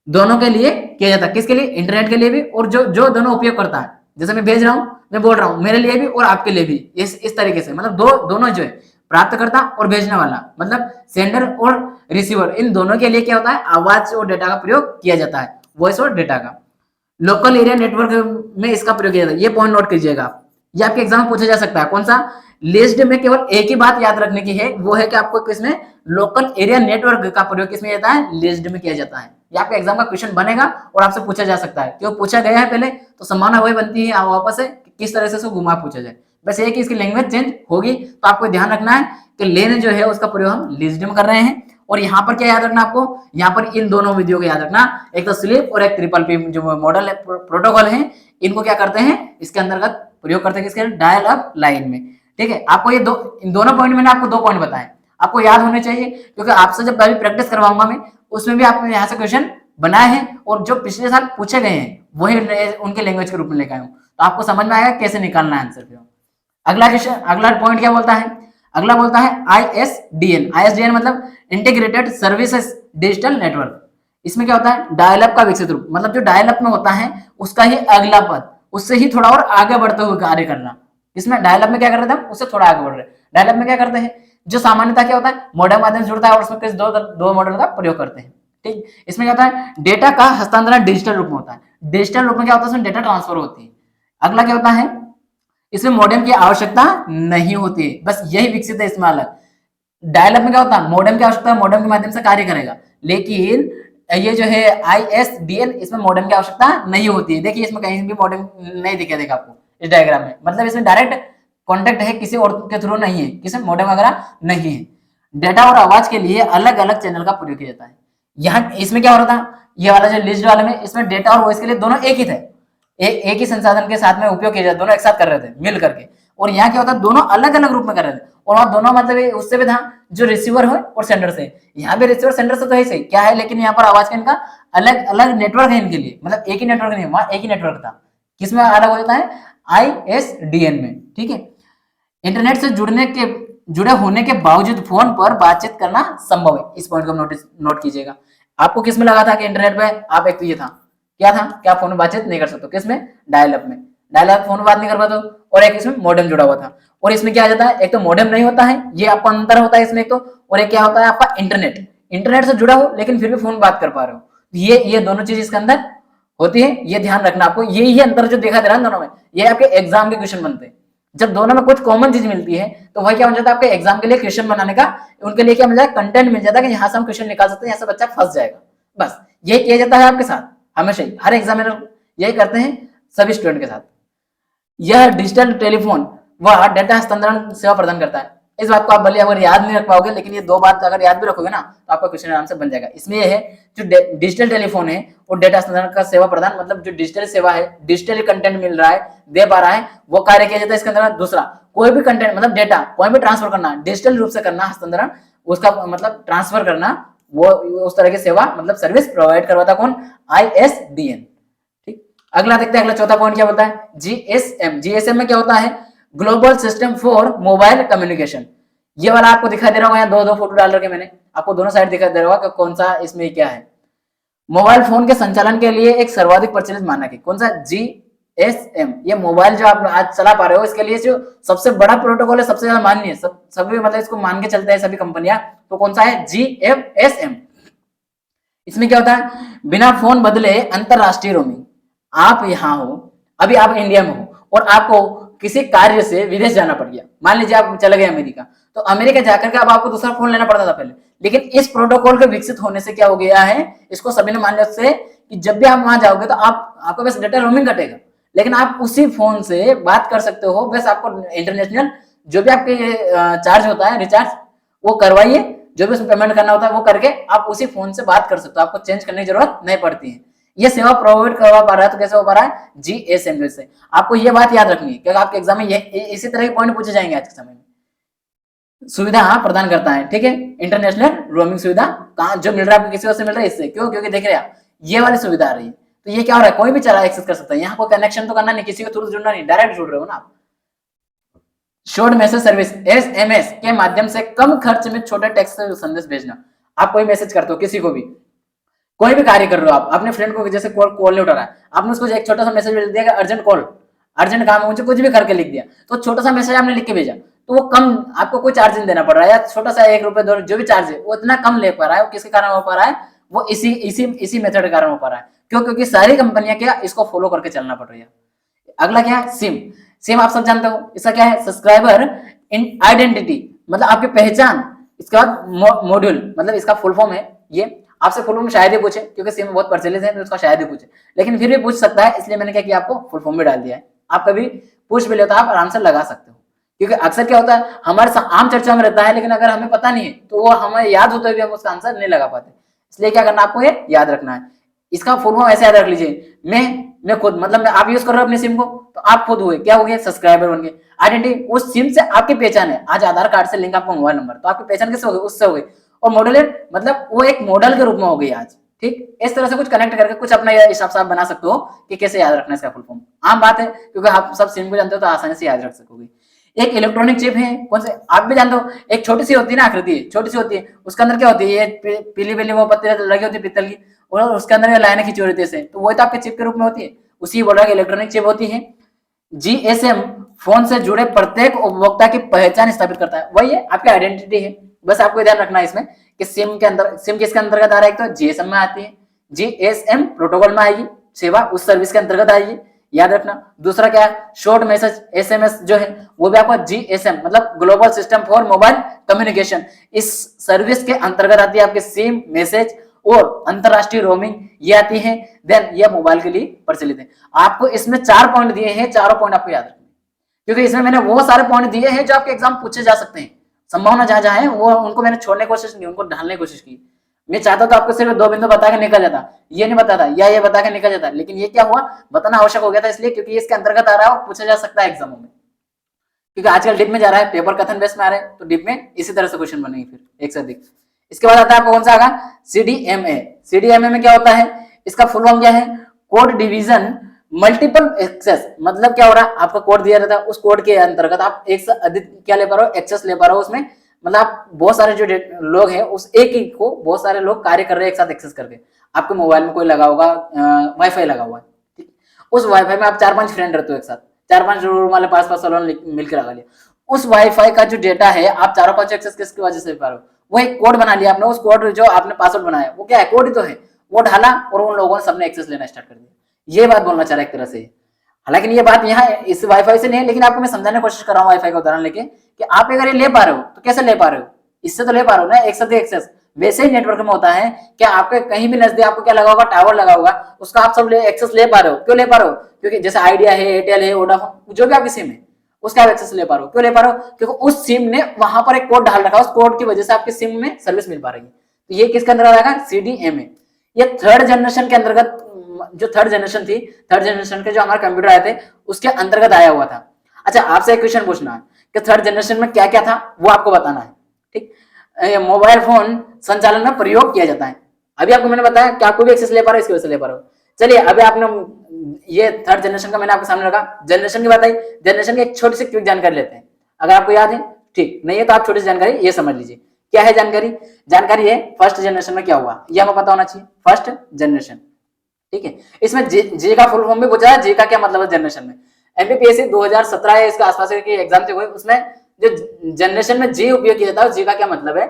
दोनों के लिए किया जाता है, किसके लिए, इंटरनेट के लिए भी, और जो दोनों उपयोग करता है, जैसे मैं भेज रहा हूँ, मैं बोल रहा हूँ, मेरे लिए भी और आपके लिए भी, इस तरीके से, मतलब दोनों जो है, प्राप्तकर्ता और भेजने वाला, मतलब सेंडर और रिसीवर, इन दोनों के लिए क्या होता है, आवाज और डेटा का प्रयोग किया जाता है, वॉइस और डेटा का। लोकल एरिया नेटवर्क में इसका प्रयोग किया जाता है, ये पॉइंट नोट कीजिएगा, ये आपके एग्जाम में पूछा जा सकता है। कौन सा, लिस्ट में केवल एक ही बात याद रखने की है, वो है कि आपको किसमें लोकल एरिया नेटवर्क का प्रयोग किसमें जाता है, लिस्ट में किया जाता है, ये आपके एग्जाम का क्वेश्चन बनेगा और आपसे पूछा जा सकता है, क्यों पूछा गया है पहले तो संभावना वही बनती है वापस से किस तरह से उसको घुमा पूछा जाए। बस ये कि इसकी लैंग्वेज चेंज होगी, तो आपको ध्यान रखना है कि लेन जो है उसका प्रयोग हम लीजिड में कर रहे हैं। और यहाँ पर क्या याद रखना आपको, यहाँ पर इन दोनों विधियों को याद रखना, एक तो स्लीप और एक ट्रिपल पी जो मॉडल है प्रोटोकॉल है, इनको क्या करते हैं इसके अंतर्गत प्रयोग करते हैं किसके डायल अप लाइन में। ठीक है, आपको ये इन दोनों पॉइंट मैंने आपको 2 पॉइंट बताए, आपको याद होने चाहिए, क्योंकि आपसे जब अभी प्रैक्टिस करवाऊंगा मैं उसमें भी आपने यहाँ से क्वेश्चन बनाए हैं और जो पिछले साल पूछे गए हैं वही उनके लैंग्वेज के रूप में लेकर आया हूँ, तो आपको समझ में आएगा कैसे निकालना है आंसर। अगला क्वेश्चन, अगला पॉइंट क्या बोलता है, अगला बोलता है ISDN। ISDN मतलब इंटीग्रेटेड सर्विसेज डिजिटल नेटवर्क। इसमें क्या होता है, डायल अप का विकसित रूप, मतलब जो डायल अप में होता है उसका ही अगला पद, उससे ही थोड़ा और आगे बढ़ते हुए कार्य करना। इसमें डायल अप में क्या कर रहे थे हम, उससे थोड़ा आगे बढ़ रहे हैं। डायल अप में क्या करते हैं, जो सामान्यतः क्या होता है मॉडेम माध्यम से जुड़ता है और उसमें किस दो मॉडल का प्रयोग करते हैं। ठीक, इसमें क्या होता है डेटा का हस्तांतरण डिजिटल रूप में होता है। डिजिटल रूप में क्या होता है, उसमें डेटा ट्रांसफर होती है। अगला क्या होता है, इसमें मॉडेम की आवश्यकता नहीं होती है, बस यही विकसित है इसमें अलग। डायल अप में क्या होता है मॉडेम की आवश्यकता है, मॉडेम के माध्यम से कार्य करेगा, लेकिन ये जो है ISDN इसमें मॉडेम की आवश्यकता नहीं होती है। देखिए इसमें कहीं भी मॉडेम नहीं दिखा देगा आपको इस डायग्राम में, मतलब इसमें डायरेक्ट कॉन्टेक्ट है, किसी और के थ्रू नहीं है, किसी मॉडेम वगैरह नहीं है। डेटा और आवाज के लिए अलग अलग चैनल का प्रयोग किया जाता है। यहाँ इसमें क्या हो रहा था, ये वाला जो लिस्ट वाले में इसमें डेटा और वॉइस के लिए दोनों एक ही थे, एक ही संसाधन के साथ में उपयोग किया जाता, दोनों एक साथ कर रहे थे मिल करके। और यहाँ क्या होता है दोनों अलग अलग रूप में कर रहे थे, और वहां दोनों मतलब उससे भी था जो रिसीवर है और सेंडर से। यहाँ भी रिसीवर सेंडर से तो है सही क्या है, लेकिन यहाँ पर आवाज का इनका अलग अलग नेटवर्क है इनके लिए, मतलब एक ही नेटवर्क नहीं, वहां एक ही नेटवर्क था। किसमें अलग हो जाता है, ISDN में। ठीक है, इंटरनेट से जुड़े होने के बावजूद फोन पर बातचीत करना संभव है। इस पॉइंट को नोट कीजिएगा। आपको किसमें लगा था कि इंटरनेट पे आप एक तो ये था क्या था कि आप फोन में बातचीत नहीं कर सकते, किसमें डायल अप में, डायल अप फोन में बात नहीं कर पाते, और एक इसमें मॉडेम जुड़ा हुआ था। और इसमें क्या आ जाता है, एक तो मॉडेम नहीं होता है, ये आपका अंतर होता है इसमें एक तो, और एक क्या होता है आपका इंटरनेट से जुड़ा हो लेकिन फिर भी फोन बात कर पा रहे हो। ये दोनों चीज इसके अंदर होती है, ये ध्यान रखना आपको। ये अंतर जो देखा दे रहा है दोनों में, ये आपके एग्जाम के क्वेश्चन बनते हैं। जब दोनों में कुछ कॉमन चीज मिलती है तो वही क्या हो जाता है आपके एग्जाम के लिए क्वेश्चन बनाने का, उनके लिए क्या मिल जाएगा, कंटेंट मिल जाता है कि यहाँ से हम क्वेश्चन निकाल सकते हैं, यहाँ से बच्चा फंस जाएगा। बस ये किया जाता है आपके साथ हमेशा ही, हर एग्जामिनर यही करते हैं सभी स्टूडेंट के साथ। यह डिजिटल टेलीफोन वह डेटा हस्तांतरण सेवा प्रदान करता है। इस बात को आप भले अगर याद नहीं रख पाओगे, लेकिन ये 2 बात अगर याद भी रखोगे ना तो आपका क्वेश्चन आराम से बन जाएगा। इसमें यह है जो डिजिटल टेलीफोन है और डेटा हस्तांतरण का सेवा प्रदान, मतलब जो डिजिटल सेवा है, डिजिटली कंटेंट मिल रहा है, दे पा रहा है, वो कार्य किया जाता है इसके अंदर। दूसरा, कोई भी कंटेंट मतलब डेटा कोई भी ट्रांसफर करना, डिजिटल रूप से करना, हस्तांतरण उसका मतलब ट्रांसफर करना, वो उस तरह की सेवा मतलब सर्विस प्रोवाइड करवाता कौन, ISDN। ठीक, अगला देखते हैं, अगला चौथा पॉइंट क्या बोलता है, GSM में क्या होता है, global system for mobile communication. ये वाला आपको दिखाई दे रहा होगा, यहाँ 2 फोटो डाल रखे मैंने, आपको दोनों साइड दिखाई दे रहा होगा कि कौन सा इसमें क्या है। मोबाइल फोन के संचालन के लिए एक सर्वाधिक प्रचलित मानक है, कौन सा, GSM। ये मोबाइल जो आप आज चला पा रहे हो इसके लिए जो सबसे बड़ा प्रोटोकॉल है, सबसे ज्यादा मान्य है, सभी मतलब इसको मान के चलते हैं सभी कंपनियां, तो कौन सा है, GSM। इसमें क्या होता है, बिना फोन बदले अंतरराष्ट्रीय रोमिंग। आप यहाँ हो, अभी आप इंडिया में हो और आपको किसी कार्य से विदेश जाना पड़ गया, मान लीजिए आप चले गए अमेरिका, तो अमेरिका जाकर के अब आपको दूसरा फोन लेना पड़ता था पहले, लेकिन इस प्रोटोकॉल के विकसित होने से क्या हो गया है, इसको सभी ने मान लिया से कि जब भी आप वहां जाओगे तो आपको बस डेटा रोमिंग कटेगा, लेकिन आप उसी फोन से बात कर सकते हो। बस आपको इंटरनेशनल जो भी आपके चार्ज होता है, रिचार्ज, वो करवाइए, जो भी उसमें पेमेंट करना होता है वो करके आप उसी फोन से बात कर सकते हो, आपको चेंज करने की जरूरत नहीं पड़ती है। ये सेवा प्रोवाइड करवा पा रहा है, तो कैसे हो पा रहा है, GSM से। आपको ये बात याद रखनी है क्योंकि आपके एग्जाम में ये इसी तरह के पॉइंट पूछे जाएंगे आज के समय में। सुविधा प्रदान करता है, ठीक है, इंटरनेशनल रोमिंग सुविधा कहाँ जो मिल रहा है आपको, किसी और से मिल रहा है, इससे क्यों, क्योंकि देख रहे हैं आप ये वाली सुविधा आ रही है, तो ये क्या हो रहा है, कोई भी चला एक्सेस कर सकता है, यहाँ कोई कनेक्शन तो करना नहीं, किसी के थ्रू जुड़ना नहीं, डायरेक्ट जुड़ रहे हो ना आप। शॉर्ट मैसेज सर्विस SMS के माध्यम से कम खर्च में छोटे टेक्स्ट संदेश भेजना। आप कोई मैसेज करते हो किसी को भी, कोई भी कार्य कर रहे हो आप, अपने फ्रेंड को जैसे कॉल नहीं उठा रहा है, आपने उसको एक छोटा सा मैसेज भेज दिया, अर्जेंट कॉल, अर्जेंट काम है मुझे, कुछ भी करके लिख दिया, तो छोटा सा मैसेज आपने लिख के भेजा, तो वो कम, आपको कोई चार्ज नहीं देना पड़ रहा है, या छोटा सा 1 रुपए 2 जो भी चार्ज है वो इतना कम ले पा रहा है, वो किसके कारण हो पा रहा है, वो इसी मेथड के कारण हो पा रहा है। क्यों, क्योंकि सारी कंपनियां क्या इसको फॉलो करके चलना पड़ रही है। अगला क्या है, सिम आप सब जानते हो, इसका क्या है, सब्सक्राइबर आइडेंटिटी, मतलब आपकी पहचान। इसके बाद मॉड्यूल, मतलब इसका फुल फॉर्म है ये आपसे फुल फॉर्म शायद ही पूछे, क्योंकि सिम बहुत प्रचलित है तो उसका शायद ही पूछे, लेकिन फिर भी पूछ सकता है, इसलिए मैंने क्या किया, आपको फुल फॉर्म भी डाल दिया है। आप कभी पूछ भी लेते हो, आप आराम से लगा सकते हो, क्योंकि अक्सर क्या होता है हमारे आम चर्चा में रहता है, लेकिन अगर हमें पता नहीं है तो वो हमें याद होते हुए हम उसका आंसर नहीं लगा पाते। इसलिए क्या करना, आपको ये याद रखना है। इसका फुल फॉर्म ऐसे याद रख लीजिए, मैं खुद, मतलब आप यूज कर रहे हो अपनी सिम को, तो आप खुद हुए, क्या हो गए, सब्सक्राइबर बन गए। आइडेंटिटी, उस सिम से आपकी पहचान है, आज आधार कार्ड से लिंक आपका मोबाइल नंबर, तो आपकी पहचान किससे हो गई, उससे हो गई। और मॉडल मतलब वो एक मॉडल के रूप में हो गई आज। ठीक, इस तरह से कुछ कनेक्ट करके कुछ अपना हिसाब से आप बना सकते हो कि कैसे याद रखना है इसका फुल फॉर्म। आम बात है, क्योंकि आप सब सिम को जानते हो तो आसानी से याद रख सकोगे। एक इलेक्ट्रॉनिक चिप है, कौन से आप भी जानते हो, एक छोटी सी होती है ना, आकृति छोटी सी होती है, उसके अंदर क्या होती है, ये पीली पीली वो पत्ती लगी होती है पित्तल की, और उसके अंदर लाइनें खींची होती है, तो वही तो आपके चिप के रूप में होती है, उसी बोल रहा है इलेक्ट्रॉनिक चिप होती है। जीएसएम फोन से जुड़े प्रत्येक उपभोक्ता की पहचान स्थापित करता है, वही है आपकी आइडेंटिटी है। बस आपको ध्यान रखना है इसमें कि सिम के अंदर, सिम किसके अंतर्गत आ रहा है, तो जीएसएम में आती है, जीएसएम प्रोटोकॉल में आएगी, सेवा उस सर्विस के अंतर्गत आएगी, याद रखना। दूसरा क्या है, शॉर्ट मैसेज एसएमएस जो है वो भी आपका जीएसएम मतलब global system for mobile communication, इस सर्विस के अंतर्गत आती है आपके सिम, मैसेज और अंतरराष्ट्रीय रोमिंग ये आती है। देन ये मोबाइल के लिए प्रचलित है। आपको इसमें 4 पॉइंट दिए हैं, चारों पॉइंट आपको याद रखने, क्योंकि इसमें मैंने वो सारे पॉइंट दिए हैं जो आपके एग्जाम पूछे जा सकते हैं। संभावना जहां जहां है वो उनको मैंने छोड़ने की कोशिश नहीं, उनको ढालने की कोशिश की। मैं चाहता तो आपको सिर्फ 2 बिंदु बता के निकल जाता, ये नहीं बताता या ये बता के निकल जाता, लेकिन ये क्या हुआ, बताना आवश्यक हो गया था, इसलिए क्योंकि इसके अंतर्गत आ रहा है और पूछा जा सकता है एग्जामों में, क्योंकि आजकल डिप में जा रहा है, पेपर कथन बेस में आ रहे हैं, तो डिप में इसी तरह से क्वेश्चन बनेंगे फिर एक से अधिक। इसके बाद आता है आपको कौन सा आगा, सीडीएमए। सीडीएमए में क्या होता है, इसका फुल फॉर्म क्या है, कोड डिवीजन मल्टीपल एक्सेस, मतलब क्या हो रहा है, आपका कोड दिया रहता है, उस कोड के अंतर्गत आप एक से अधिक क्या ले पा रहे हो, एक्सेस ले पा रहे हो उसमें, मतलब आप बहुत सारे जो लोग हैं उस एक ही को बहुत सारे लोग कार्य कर रहे हैं एक साथ एक्सेस करके। आपके मोबाइल में कोई लगा होगा, वाईफाई लगा हुआ है, ठीक, उस वाईफाई में आप 4-5 फ्रेंड रहते हो एक साथ, 4-5 रूम वाले 5-5 वालों ने मिलकर लगा लिया, उस वाईफाई का जो डेटा है आप चारों 5 एक्सेस किसकी वजह से पा रहे हो, वो एक कोड बना लिया आपने, उस कोड जो आपने पासवर्ड बनाया वो क्या है, कोड ही तो है, वो डाला और उन लोगों ने सबने एक्सेस लेना स्टार्ट कर दिया। ये बात बोलना चाह रहा है एक तरह से, हालांकि ये बात यहाँ इस वाईफाई से नहीं है, लेकिन आपको मैं समझाने की कोशिश कर रहा हूँ वाईफाई का उदाहरण लेके, कि आप अगर ये ले पा रहे हो तो कैसे ले पा रहे हो, इससे तो ले पा रहे हो ना एक साथ एक्सेस। वैसे ही नेटवर्क में होता है, क्या आपके कहीं भी नजदीक आपको क्या लगा होगा, टावर लगा होगा, उसका आप सब एक्सेस ले पा रहे हो, क्यों ले पा रहे हो, क्योंकि जैसे आइडिया है, एयरटेल है, वोडाफोन, जो भी आपकी सिम है उसका आप एक्सेस ले पा रहे हो, क्यों ले पा रहे हो, क्योंकि उस सिम ने वहां पर एक कोड डाल रखा है, उस कोड की वजह से आपकी सिम में सर्विस मिल पा रही है। तो ये किसके अंदर आएगा, सीडीएमए। ये थर्ड जनरेशन के अंतर्गत, जो थर्ड जनरेशन थी, थर्ड जनरेशन के जो हमारे कंप्यूटर आए थे उसके अंतर्गत आया हुआ था। अच्छा, आपसे एक क्वेश्चन पूछना है कि थर्ड जनरेशन में क्या क्या था, वो आपको बताना है, ठीक। मोबाइल फोन संचालन में प्रयोग किया जाता है, अभी आपको मैंने बताया कि आपको भी एक्सेस ले पा रहे हो, इसकी वजह से ले पा रहे हो। चलिए अभी आपने ये थर्ड जनरेशन का मैंने आपके सामने रखा, जनरेशन की बताई, जनरेशन की एक छोटी सी क्विक जानकारी लेते हैं, अगर आपको याद है ठीक, नहीं है तो आप छोटी सी जानकारी ये समझ लीजिए। क्या है जानकारी, जानकारी है फर्स्ट जनरेशन में क्या हुआ, ये हमें पता होना चाहिए, फर्स्ट जनरेशन, ठीक है। इसमें जे का फुल फॉर्म भी पूछा है, जे का क्या मतलब है जनरेशन में, एमपीपीएससी 2017 है इसके आसपास की एग्जाम थे, उसमें जो जनरेशन में जे उपयोग किया जाता है, जे का क्या मतलब है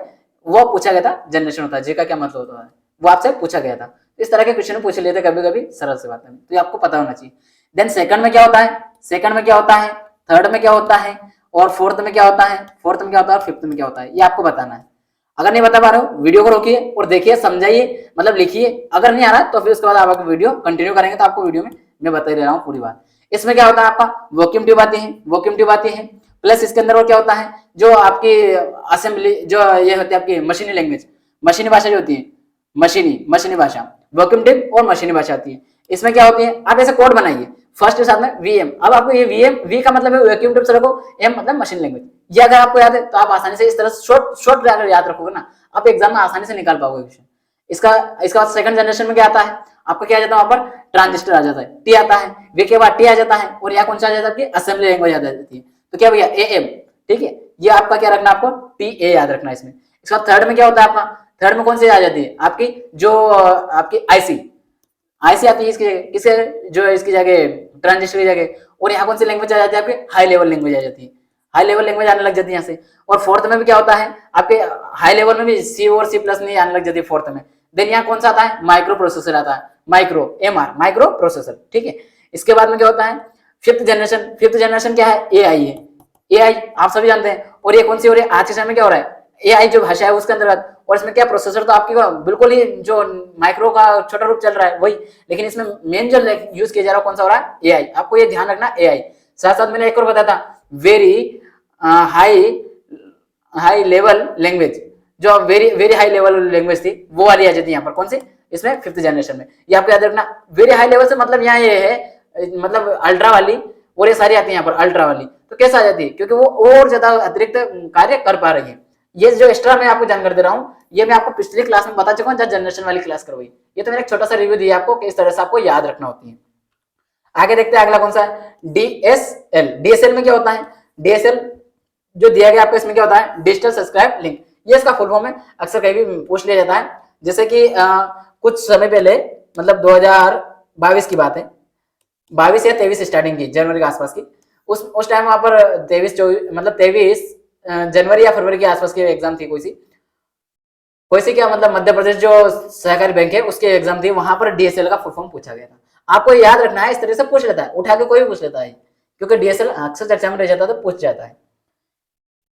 वो पूछा गया था, जनरेशन होता है, जे का क्या मतलब होता है वो आपसे पूछा गया था। इस तरह के क्वेश्चन पूछ लेते कभी कभी, सरल से बात है, तो ये आपको पता होना चाहिए। देन सेकंड में क्या होता है, सेकंड में क्या होता है, थर्ड में क्या होता है, और फोर्थ में क्या होता है, फोर्थ में क्या होता है, और फिफ्थ में क्या होता है, ये आपको बताना है। अगर नहीं बता पा रहे हो वीडियो को रोकिए और देखिए, समझाइए, मतलब लिखिए, अगर नहीं आ रहा तो फिर उसके बाद आप वीडियो कंटिन्यू करेंगे तो आपको वीडियो में मैं बता ही रहा हूँ पूरी बात। इसमें क्या होता है, आपका वैक्यूम ट्यूब आती है, वैक्यूम ट्यूब आती है, प्लस इसके अंदर और क्या होता है, जो आपकी असेंबली जो ये होती है आपकी मशीनी लैंग्वेज, मशीनी भाषा जो होती है, मशीनी भाषा, वैक्यूम ट्यूब और मशीनी भाषा आती है। इसमें क्या होती है, आप ऐसे कोड बनाइए, फर्स्ट के साथ में वीएम, अब आपको ये वीएम, वी का मतलब है वैक्यूम ट्यूब से रखो, एम मतलब मशीन लैंग्वेज, ये अगर आपको याद है तो आप आसानी से इस तरह शॉर्ट अगर याद रखोगे ना, आप एग्जाम में आसानी से निकाल पाओगे क्वेश्चन। इसका बाद सेकंड जनरेशन में क्या आता है, आपको क्या आ जाता है, वहां पर ट्रांजिस्टर आ जाता है, टी आता है, वी के बाद टी आ जाता है, और यहाँ कौन सा आ जाता है, असेंबली लैंग्वेज आ जाती है, तो क्या भैया एएम, ठीक है। ये आपका क्या रखना, आपको टीए याद रखना इसमें। इसका थर्ड में क्या होता है आपका, थर्ड में कौन सी आ जाती है आपकी, जो आपकी आईसी आती है इसकी जगह, किसके जो इसकी जगह ट्रांजिस्टर की जगह, और यहाँ कौन सी लैंग्वेज आ जाती है आपकी, हाई लेवल लैंग्वेज आ जाती है, हाई लेवल लैंग्वेज आने लग जाती है यहाँ से। और फोर्थ में भी क्या होता है आपके, हाई लेवल में भी सी और सी प्लस नहीं आने लग जाती है फोर्थ में। देन यहाँ कौन सा आता है, माइक्रो प्रोसेसर आता है, माइक्रो एमआर माइक्रो प्रोसेसर, ठीक है। इसके बाद में क्या होता है, फिफ्थ जनरेशन क्या है, एआई है, एआई आप सभी जानते हैं। और ये कौन सी हो रही है आज के समय में, क्या हो रहा है, एआई जो भाषा है उसके अंतर्गत, और इसमें क्या प्रोसेसर तो आपकी बिल्कुल ही जो माइक्रो का छोटा रूप चल रहा है वही, लेकिन इसमें मेन जो यूज किया जा रहा है कौन सा हो रहा है, एआई। आपको ये ध्यान रखना एआई। साथ साथ मैंने एक और बताया था वेरी हाई लेवल लैंग्वेज, जो very very high level language थी वो वाली आ जाती है यहाँ पर, कौन सी, इसमें 5th जनरेशन में। ये आपको याद रखना, वेरी हाई लेवल से मतलब यहाँ ये है मतलब अल्ट्रा वाली, और ये सारी आती है यहाँ पर अल्ट्रा वाली। तो कैसे आ जाती है, क्योंकि वो और ज्यादा अतिरिक्त कार्य कर पा रही है। ये जो एक्स्ट्रा मैं आपको जानकारी दे रहा हूँ, ये मैं आपको पिछली क्लास में बता चुका हूँ जब जनरेशन वाली क्लास करवाई। ये तो मैंने एक छोटा सा रिव्यू दिया आपको कि इस तरह से आपको याद रखना होती है। आगे देखते हैं अगला कौन सा है, डीएसएल। डीएसएल में क्या होता है, डीएसएल जो दिया गया आपको इसमें क्या होता है, डिजिटल सब्सक्राइब लिंक। ये इसका फुल फॉर्म है, अक्सर कहीं भी पूछ लिया जाता है। जैसे कि कुछ समय पहले मतलब 2022 की बात है, 22 या 23 स्टार्टिंग की, जनवरी के आसपास की, उस टाइम वहां पर 23 जनवरी या फरवरी के आसपास की एग्जाम थी। कोई सी क्या मतलब मध्य प्रदेश जो सहकारी बैंक है उसके एग्जाम थी, वहां पर डीएसएल का फुल फॉर्म पूछा गया था। आपको याद रखना है, इस तरह से पूछ लेता है, उठा के कोई भी पूछ लेता है, क्योंकि डीएसएल अक्सर चर्चा में रह जाता है तो पूछ जाता है।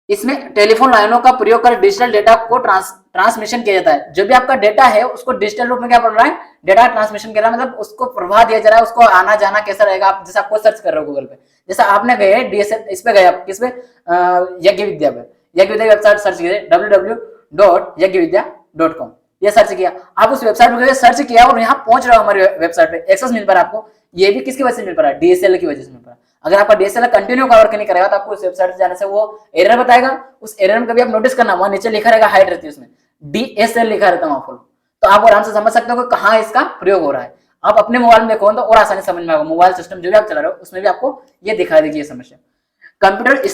इसमें टेलीफोन लाइनों का प्रयोग कर डिजिटल डेटा को ट्रांसमिशन किया जाता है। जो भी आपका डेटा है उसको डिजिटल रूप में क्या पड़ रहा है, डेटा ट्रांसमिशन कर रहा है, मतलब उसको प्रवाह दिया जा रहा है, उसको आना जाना कैसा रहेगा। आप जैसे आपको सर्च कर रहे हो गूगल पे, जैसे आपने गए डीएसएल इस पे गए, आप किस पे, यज्ञ विद्या पे, यज्ञ विद्या वेबसाइट सर्च कीजिए www.yajnavidya.com, ये सर्च किया, आप उस वेबसाइट पे सर्च किया और यहाँ पहुंच रहा हो हमारी वेबसाइट पे, एक्सेस मिल पा रहा है आपको। ये भी किसकी वजह से मिल पा रहा है, डीएसएल की वजह से मिल पा रहा है। अगर आपका डीएसएल कंटिन्यू कवर नहीं करेगा तो आपको उस वेबसाइट से जाने से वो एरर बताएगा। उस एरर में कभी आप नोटिस करना, वहां नीचे लिखा रहेगा, हाइड रहती है उसमें डीएसएल लिखा रहता है वहां फुल, तो आप आराम से समझ सकते हो कि कहाँ इसका प्रयोग हो रहा है। आप अपने मोबाइल में देखो तो और आसानी समझ में आएगा, मोबाइल सिस्टम जो भी आप चला रहे हो उसमें भी आपको ये दिखा देगी ये समस्या। कंप्यूटर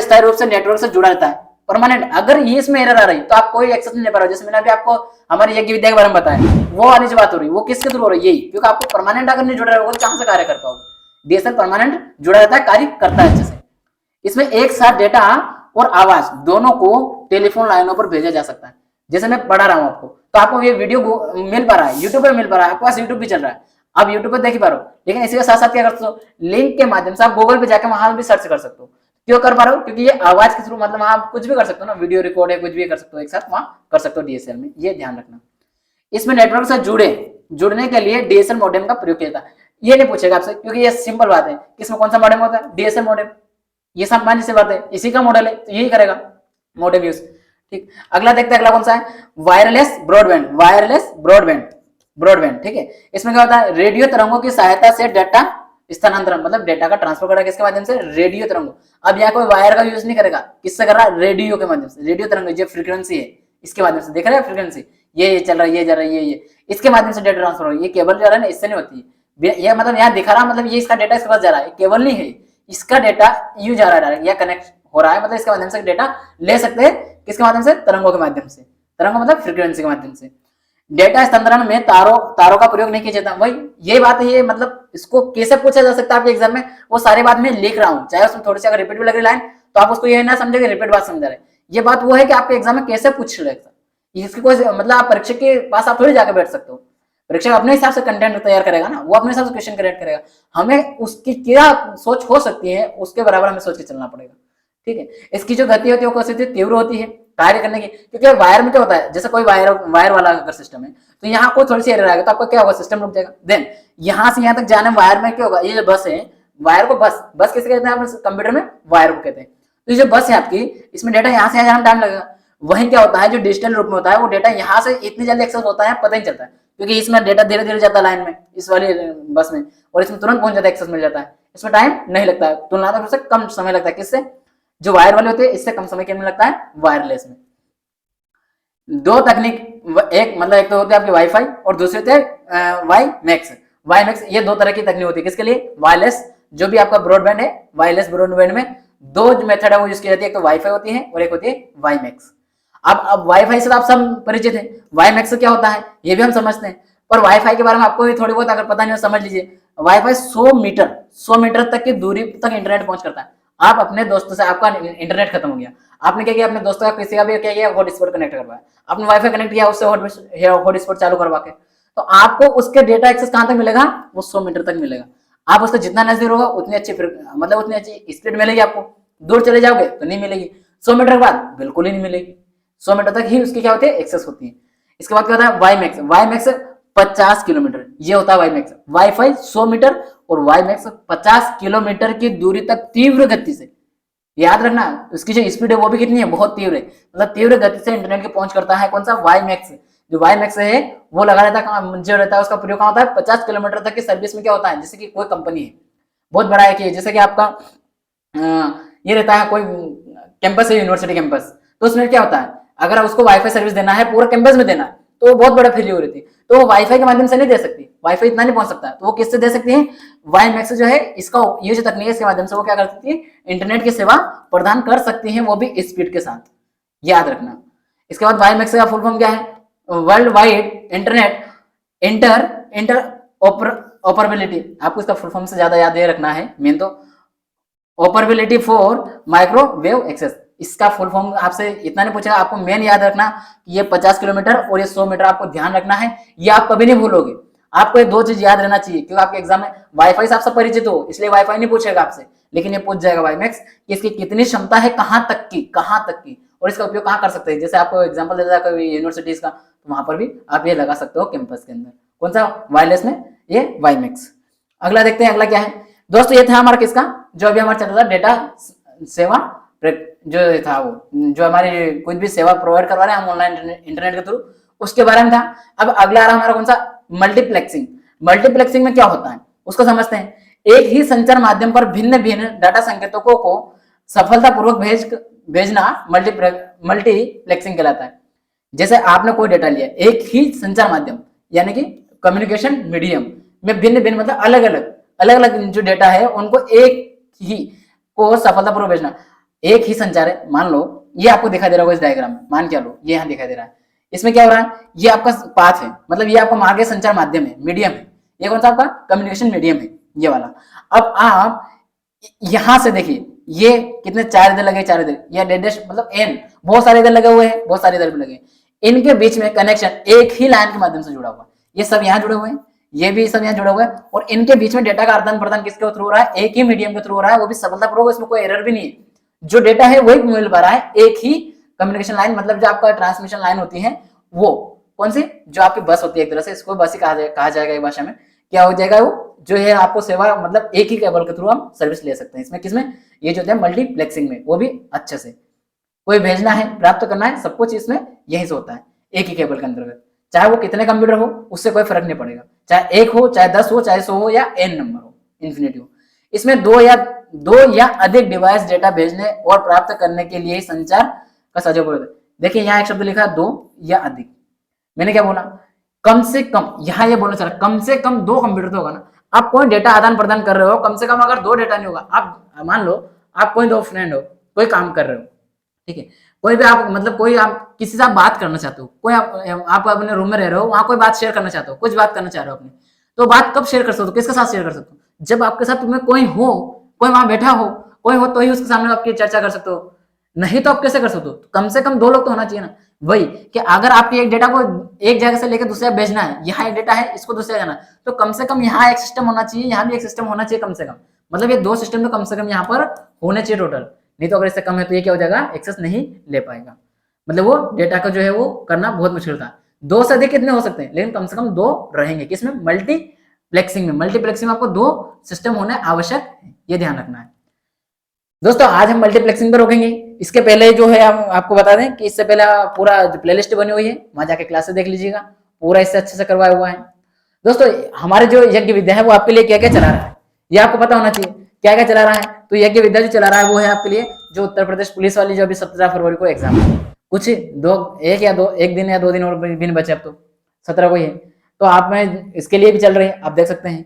स्थायी रूप से नेटवर्क से जुड़ा रहता है, परमानेंट। अगर ये इसमें एरर आ रही तो आप कोई एक्सेस नहीं ले पा रहे हो। जैसे मैंने अभी आपको हमारी यज्ञ विद्या के बारे में बताया, वो वाली जो बात हो रही है वो किसके थ्रू हो रही है, यही, क्योंकि आपको परमानेंट अगर नहीं जुड़ा रहेगा तो कहां से कार्य कर पाओगे। डीएसएल परमानेंट जुड़ा रहता है, कार्य करता है अच्छे से। इसमें एक साथ डेटा और आवाज दोनों को टेलीफोन लाइनों पर भेजा जा सकता है। जैसे मैं पढ़ा रहा हूं आपको, तो आपको ये वीडियो मिल पा रहा है, यूट्यूब पे मिल पा रहा है, आपके पास यूट्यूब भी चल रहा है, आप यूट्यूब पे देख ही पा रहे हो, लेकिन इसी के साथ साथ क्या कर सकते हो, लिंक के माध्यम से आप गूगल पे जाकर वहां भी सर्च कर सकते हो। क्यों कर पा रहे हो, क्योंकि ये आवाज के थ्रू, मतलब आप कुछ भी कर सकते हो ना, वीडियो रिकॉर्ड है, कुछ भी कर सकते हो, एक साथ वहां कर सकते हो डीएसएल में, ये ध्यान रखना। इसमें नेटवर्क से जुड़ने के लिए डीएसएल मॉडेम का प्रयोग किया जाता है। ये नहीं पूछेगा आपसे, क्योंकि ये सिंपल बात है, किसमें कौन सा मॉडेम होता है, डीएसएल मॉडेम, ये सामान्य सी बात है, इसी का मॉडल है तो यही करेगा मॉडेम यूज। ठीक, अगला देखते हैं, अगला कौन सा है, वायरलेस ब्रॉडबैंड। ठीक है, इसमें क्या होता है, रेडियो तरंगों की सहायता से डेटा स्थानांतरण, मतलब डेटा का ट्रांसफर करेगा किसके माध्यम से, रेडियो तरंगों। अब यहाँ कोई वायर का यूज नहीं करेगा, किससे कर रहा है, रेडियो के माध्यम से। रेडियो तरंग जो फ्रीक्वेंसी है इसके माध्यम से, देख रहे हैं फ्रीक्वेंसी, ये चल रहा है, ये जा रहा है, ये इसके माध्यम से डेटा ट्रांसफर हो। ये केबल जा रहा है ना, इससे नहीं होती है, ये मतलब यहाँ दिखा रहा, मतलब ये इसका डेटा इसके पास जा रहा है, केबल नहीं है, इसका डेटा यू जा रहा है डायरेक्ट, या कनेक्ट हो रहा है, मतलब इसके माध्यम से डेटा ले सकते हैं, किसके माध्यम से, तरंगों के माध्यम से। तरंगों मतलब फ्रीक्वेंसी के माध्यम से। डेटा स्थानांतरण में तारों का प्रयोग नहीं किया जाता। वही ये बात है, ये मतलब इसको कैसे पूछा जा सकता है आपके एग्जाम में, वो सारी बात मैं लिख रहा हूँ, चाहे उसमें थोड़ी सी अगर रिपीट भी लग रही लाइन तो आप उसको ये ना समझे कि रिपीट बात समझा रहे। ये बात वो है कि आपके एग्जाम में कैसे पूछ लेगा, इसकी कोई मतलब आप परीक्षक के पास आप थोड़ी जाकर बैठ सकते हो। परीक्षक अपने हिसाब से कंटेंट तैयार करेगा ना, वो अपने हिसाब से क्वेश्चन क्रिएट करेगा, हमें उसकी क्या सोच हो सकती है उसके बराबर हमें सोच के चलना पड़ेगा। ठीक है, इसकी जो गति होती है वो कैसी होती है, तीव्र होती है कार्य करने की, क्योंकि वायर में क्या होता है, जैसे कोई वायर वाला अगर सिस्टम है तो यहाँ कोई थोड़ी सी एरर आएगा तो आपका क्या होगा, सिस्टम रुक जाएगा। देन यहाँ से यहाँ तक जाने वायर में क्या होगा, ये जो बस है, वायर को बस किसे कहते हैं कंप्यूटर में, वायर को कहते हैं। तो ये जो बस है आपकी, इसमें डेटा यहाँ से यहाँ जाने में टाइम लगेगा। वही क्या होता है, जो डिजिटल रूप में होता है वो डेटा यहाँ से इतनी जल्दी एक्सेस होता है पता ही चलता है, क्योंकि इसमें डेटा धीरे धीरे जाता है लाइन में, इस वाली बस में, और इसमें तुरंत पहुंच जाता है, एक्सेस मिल जाता है, इसमें टाइम नहीं लगता है, तुलनात्मक से कम समय लगता है। किससे, जो वायर वाले होते हैं इससे कम समय में लगता है वायरलेस में। दो तकनीक, एक मतलब एक तो होते हैं आपके वाईफाई और दूसरे होते हैं वाई मैक्स। ये दो तरह की तकनीक होती है, किसके लिए, वायरलेस, जो भी आपका ब्रॉडबैंड है, वायरलेस ब्रॉडबैंड में दो मेथड है वो यूज की जाती है, एक तो वाईफाई होती है और एक होती है वाई मैक्स। अब वाईफाई से तो आप सब परिचित हैं, वाई मैक्स से क्या होता है ये भी हम समझते हैं, पर वाईफाई के बारे में आपको भी थोड़ी बहुत अगर पता नहीं हो समझ लीजिए। वाईफाई 100 मीटर तक की दूरी तक इंटरनेट पहुंच करता है। आप अपने दोस्तों से, आपका इंटरनेट खत्म हो गया, आपने क्या किया, अपने दोस्तों का किसी का भी क्या किया, हॉटस्पॉट कनेक्ट करवाया, आपने वाईफाई कनेक्ट किया, उससे हॉटस्पॉट चालू करवा के, तो आपको उसके डेटा एक्सेस कहां तक मिलेगा, वो 100 मीटर तक मिलेगा। आप उससे जितना नजदीक होगा उतनी अच्छी मतलब उतनी अच्छी स्पीड मिलेगी आपको। दूर चले जाओगे तो नहीं मिलेगी, 100 मीटर के बाद बिल्कुल ही नहीं मिलेगी। 100 मीटर तक ही उसकी क्या होती है, एक्सेस होती है। इसके बाद क्या होता है WiMAX, WiMAX 50 kilometre, ये होता है वाई मैक्स। वाईफाई 100 मीटर और वाई मैक्स 50 किलोमीटर की दूरी तक तीव्र गति से, याद रखना उसकी जो स्पीड है वो भी कितनी है, बहुत तीव्र है, मतलब तीव्र गति से इंटरनेट की पहुंच करता है। कौन सा, वाई मैक्स। जो वाई मैक्स है वो लगा रहता है, जो रहता है उसका प्रयोग कहाँ होता है, 50 किलोमीटर तक की सर्विस में क्या होता है, जैसे कि कोई कंपनी है बहुत बड़ा है कि जैसे कि आपका ये रहता है कोई कैंपस है, यूनिवर्सिटी कैंपस, तो उसमें क्या होता है अगर उसको वाईफाई सर्विस देना है पूरे कैंपस में देना है तो वो बहुत बड़ा फैलियर रहती है, तो वो वाईफाई के माध्यम से नहीं दे सकती, वाईफाई इतना नहीं पहुंच सकता, तो वो किससे दे सकती है, वाई मैक्स जो है इसका ये जो तकनीक है इसके माध्यम से वो क्या कर सकती है, इंटरनेट की सेवा प्रदान कर सकती है, वो भी स्पीड के साथ, याद रखना। इसके बाद वाई मैक्स का फुल फॉर्म क्या है, world wide internet inter operability, आपको इसका फुल फॉर्म से ज्यादा याद ये रखना है, मेन तो ऑपरेबिलिटी फॉर माइक्रोवेव एक्सेस। इसका फुल फॉर्म आपसे इतना नहीं पूछेगा, आपको मेन याद रखना कि ये 50 किलोमीटर और ये 100 मीटर आपको ध्यान रखना है, ये आप कभी नहीं भूलोगे। आपको ये दो चीज याद रहना चाहिए, क्योंकि आपके एग्जाम में वाईफाई से आप सब परिचित हो इसलिए वाईफाई नहीं पूछेगा आपसे, लेकिन ये पूछ जाएगा वाई मैक्स कि इसकी कितनी क्षमता है, कहां तक की और इसका उपयोग कहां कर सकते हैं। जैसे आपको एग्जाम्पल देता है कोई यूनिवर्सिटीज का, तो वहां पर भी आप ये लगा सकते हो कैंपस के अंदर। कौन सा, वायरलेस में ये वाई मैक्स। अगला देखते हैं, अगला क्या है दोस्तों, ये था हमारा किसका, जो अभी हमारा चल रहा था डेटा सेवा, जो था वो जो हमारी कोई भी सेवा प्रोवाइड करवा रहे हैं हम ऑनलाइन इंटरनेट के थ्रू, उसके बारे में था। अब अगला आ रहा हमारा कौन सा, मल्टीप्लेक्सिंग। मल्टीप्लेक्सिंग में क्या होता है उसको समझते हैं। एक ही संचार माध्यम पर भिन्न भिन्न डाटा संकेतों को सफलतापूर्वक भेजना मल्टीप्लेक्सिंग कहलाता है। जैसे आपने कोई डेटा लिया, एक ही संचार माध्यम यानी कि कम्युनिकेशन मीडियम में भिन्न भिन्न मतलब अलग अलग जो डेटा है उनको एक ही को सफलतापूर्वक भेजना। एक ही संचार है, मान लो ये आपको दिखाई दे रहा होगा इस डायग्राम में, मान के लो ये यहाँ दिखाई दे रहा है, इसमें क्या हो रहा है, ये आपका पाथ है, मतलब ये आपका मार्ग संचार माध्यम है, मीडियम है, ये कौन सा आपका कम्युनिकेशन मीडियम है, ये वाला। अब आप यहां से देखिए ये कितने चार इधर लगे, चार इधर, या डेडेश मतलब एन, बहुत सारे इधर लगे हुए हैं, बहुत सारे इधर भी लगे, इनके बीच में कनेक्शन एक ही लाइन के माध्यम से जुड़ा हुआ है, ये सब यहाँ जुड़े हुए हैं, ये भी सब यहाँ जुड़ा हुआ है, और इनके बीच में डेटा का आदान प्रदान किसके थ्रू हो रहा है, एक ही मीडियम के थ्रू हो रहा है, वो भी सफलतापूर्वक, इसमें कोई एरर भी नहीं है, जो डेटा है वही मिल पा रहा है, एक ही कम्युनिकेशन लाइन, मतलब जो आपका ट्रांसमिशन लाइन होती है वो कौन सी, जो आपकी बस होती है एक तरह से, इसको बस ही कहा जाएगा एक भाषा में, क्या हो जाएगा वो जो है आपको सेवा, मतलब एक ही केबल के थ्रू हम सर्विस ले सकते हैं। इसमें किसमें, ये जो है मल्टीप्लेक्सिंग में, वो भी अच्छे से कोई भेजना है प्राप्त करना है सब कुछ इसमें यही से होता है, एक ही केबल के अंतर्गत, चाहे वो कितने कंप्यूटर हो उससे कोई फर्क नहीं पड़ेगा, चाहे एक हो, चाहे 10 हो, चाहे 100 हो, या n नंबर हो, इन्फिनिटी हो। इसमें दो या अधिक डिवाइस डेटा भेजने और प्राप्त करने के लिए संचार का सजग होता है। देखिए यहाँ एक शब्द लिखा है, दो या अधिक, मैंने क्या बोला, कम से कम, यहाँ ये बोलना चाह रहा कम से कम दो कंप्यूटर तो होगा ना, आप कोई डेटा आदान प्रदान कर रहे हो, कम से कम अगर दो डेटा नहीं होगा, आप मान लो आप कोई दो फ्रेंड हो, कोई काम कर रहे हो, ठीक है, कोई भी आप मतलब कोई आप किसी से आप बात करना चाहते हो, कोई आप अपने रूम में रह रहे हो, वहां कोई बात शेयर करना चाहते हो, कुछ बात करना चाह रहे हो अपने, तो बात कब शेयर कर सकते हो, किसके साथ शेयर कर सकते हो, जब आपके साथ तुम्हें कोई हो, कोई वहां बैठा हो, कोई हो तो ही उसके सामने आपकी चर्चा कर सकते हो, नहीं तो आप कैसे कर सकते हो, कम से कम दो लोग तो होना चाहिए ना। वही कि अगर आपके एक डेटा को एक जगह से लेकर दूसरे भेजना है, यहाँ एक डेटा है इसको दूसरे जाना है, तो कम से कम यहाँ एक सिस्टम होना चाहिए, यहाँ भी एक सिस्टम होना चाहिए कम से कम, मतलब ये दो सिस्टम तो कम से कम यहाँ पर होने चाहिए टोटल, नहीं तो अगर इससे कम है तो ये क्या हो जाएगा, एक्सेस नहीं ले पाएगा, मतलब वो डेटा का जो है वो करना बहुत मुश्किल था। दो से अधिक कितने हो सकते हैं, लेकिन कम से कम दो रहेंगे, किसमें, मल्टीप्लेक्सिंग में। मल्टीप्लेक्सिंग में आपको दो सिस्टम होने आवश्यक है, ये ध्यान रखना है दोस्तों। आज हम मल्टीप्लेक्सिंग पर रोकेंगे, इसके पहले जो है हम आपको बता दें कि इससे पहले पूरा जो प्लेलिस्ट बनी हुई है वहां जाके क्लासेस देख लीजिएगा, पूरा इससे अच्छे से करवाया हुआ है दोस्तों। हमारे जो यज्ञ विद्या है वो आपके लिए क्या क्या चला रहा है ये आपको पता होना चाहिए, क्या क्या चला रहा है। तो यज्ञ विद्या जो चला रहा है वो है आपके लिए जो उत्तर प्रदेश पुलिस वाली जो अभी 17 फरवरी को एग्जाम है, कुछ एक दिन या दो दिन और भी बचे, अब तो 17 को ही है, तो आप में इसके लिए भी चल रही है, आप देख सकते हैं।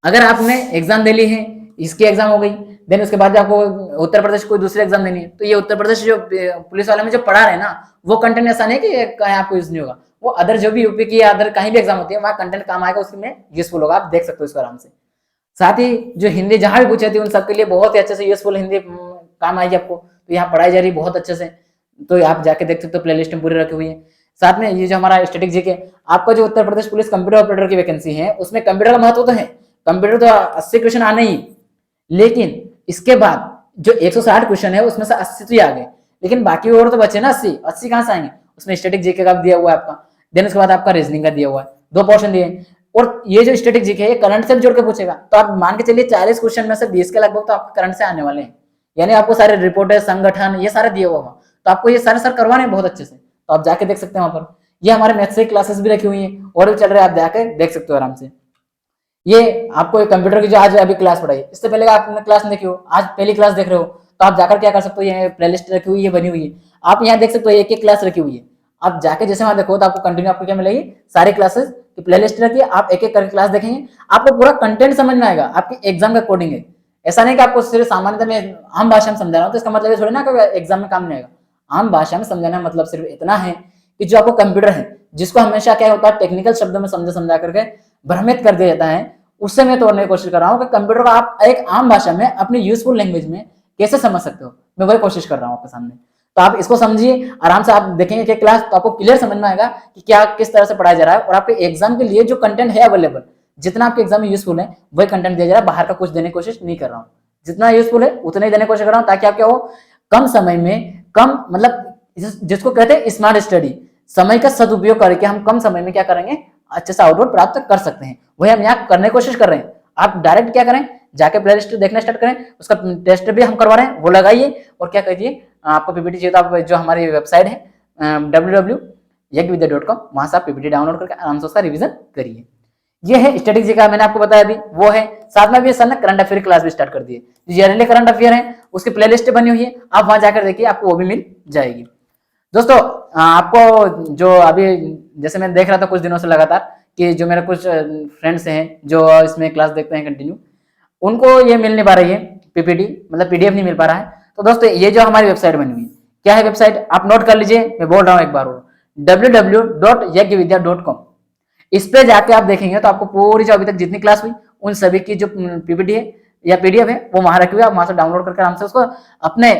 अगर आपने एग्जाम दे ली है, इसकी एग्जाम हो गई, देन उसके बाद आपको उत्तर प्रदेश कोई दूसरी एग्जाम देनी है, तो ये उत्तर प्रदेश जो पुलिस वाले में जो पढ़ा रहे हैं ना, वो कंटेंट ऐसा नहीं कि कहीं आपको यूज नहीं होगा, वो अदर जो भी यूपी की अदर कहीं भी एग्जाम होती है वहाँ कंटेंट काम आएगा, उसमें यूजफुल होगा, आप देख सकते हो इसको आराम से। साथ ही जो हिंदी जहां भी पूछे थे उन सबके लिए बहुत ही अच्छे से यूजफुल हिंदी काम आएगी आपको, तो यहाँ पढ़ाई जा रही है बहुत अच्छे से, तो आप जाके देख सकते हो, प्ले लिस्ट में पूरी रखी हुई है। साथ में ये जो हमारा स्टैटिक जीके, आपका जो Uttar Pradesh police computer operator की वैकेंसी है उसमें कंप्यूटर का महत्व तो है, कंप्यूटर तो 80 क्वेश्चन आने ही, लेकिन इसके बाद जो 160 क्वेश्चन है उसमें से 80 तो आ गए, लेकिन बाकी और तो बचे ना 80 कहाँ से आएंगे? उसमें स्टैटिक जीके का दिया हुआ है आपका, देन उसके बाद आपका रीजनिंग का दिया हुआ है, 2 पोर्शन दिए हैं। और ये जो स्टैटिक जीके है ये करंट से जोड़ के पूछेगा, तो आप मान के चलिए 40 क्वेश्चन में से 20 के लगभग तो आपके करंट से आने वाले हैं। यानी आपको सारे रिपोर्ट संगठन ये सारे दिए हुआ, तो आपको ये सारे सर करवाने हैं बहुत अच्छे से, तो आप जाके देख सकते हैं वहां पर। ये हमारे मैथ्स की क्लासेस भी रखी हुई हैं और भी चल रहे हैं, आप जाके देख सकते हो आराम से। ये आपको कंप्यूटर की जो आज अभी क्लास पढ़ाई, इससे पहले आपने क्लास नहीं देखी हो, आज पहली क्लास देख रहे हो, तो आप जाकर क्या कर सकते हो, ये प्लेलिस्ट रखी हुई है, बनी हुई है, आप यहाँ देख सकते हो, एक एक क्लास रखी हुई है। आप जाके जैसे वहां देखो तो आपको कंटिन्यू आपको क्या मिलेगी, सारी क्लासेस की प्लेलिस्ट रखी है, आप एक एक करके क्लास देखेंगे, आपको पूरा कंटेंट समझ में आएगा, आपके एग्जाम के अकॉर्डिंग है। ऐसा नहीं कि आपको सिर्फ सामान्यतः में आम भाषा में समझा रहा हूँ तो इसका मतलब ये थोड़ी ना कि एग्जाम में काम नहीं आएगा। आम भाषा में समझाना मतलब सिर्फ इतना है कि जो आपको कंप्यूटर है, जिसको हमेशा क्या होता है टेक्निकल शब्दों में समझा करके भ्रमित कर दिया जाता है, उससे मैं तोड़ने की कोशिश कर रहा हूँ कि कंप्यूटर को आप एक आम भाषा में अपनी यूजफुल लैंग्वेज में कैसे समझ सकते हो, मैं वही कोशिश कर रहा हूँ आपके सामने। तो आप इसको समझिए आराम से, आप देखेंगे कि क्लास तो आपको क्लियर समझ में आएगा कि क्या किस तरह से पढ़ाया जा रहा है, और आपके एग्जाम के लिए जो कंटेंट है अवेलेबल, जितना आपके एग्जाम में यूजफुल है वही कंटेंट दिया जा रहा है, बाहर का कुछ देने की कोशिश नहीं कर रहा हूँ। जितना यूजफुल है उतना ही देने की कोशिश कर रहा हूँ, ताकि आप क्या हो, कम समय में कम मतलब जिसको कहते हैं स्मार्ट स्टडी, समय का सदुपयोग करके हम कम समय में क्या करेंगे, अच्छे से आउटपुट प्राप्त कर सकते हैं, वही हम यहाँ करने की कोशिश कर रहे हैं। आप डायरेक्ट क्या करें, जाके प्ले लिस्ट देखना स्टार्ट करें, उसका टेस्ट भी हम करवा रहे हैं, वो लगाइए और क्या करिए, आपको पीपीटी चाहिए तो आप जो हमारी वेबसाइट है www.yagvidya.com, वहां से आप पीपीटी डाउनलोड करके आराम से उसका रिवीजन करिए। ये है स्ट्रेटेजी का, मैंने आपको बताया अभी वो है। साथ में भी सर ने करंट अफेयर क्लास भी स्टार्ट कर दी है, ईयरली करंट अफेयर है उसकी प्लेलिस्ट बनी हुई है, आप वहां जाकर देखिए, आपको वो भी मिल जाएगी। दोस्तों आपको जो अभी जैसे मैं देख रहा था कुछ दिनों से लगातार कि जो मेरे कुछ फ्रेंड्स हैं जो इसमें क्लास देखते हैं कंटिन्यू, उनको ये मिल नहीं पा रही है पीपीटी, मतलब पीडीएफ नहीं मिल पा रहा है। तो दोस्तों ये जो हमारी वेबसाइट बनी हुई है, क्या है वेबसाइट, आप नोट कर लीजिए, मैं बोल रहा हूँ एक बार और, www.yagvidya.com। इस पे जाके आप देखेंगे तो आपको पूरी जो अभी तक जितनी क्लास हुई उन सभी की जो पीपीटी है या पीडीएफ है वो वहां रखी हुई है, आप वहां से डाउनलोड करके आराम से उसको अपने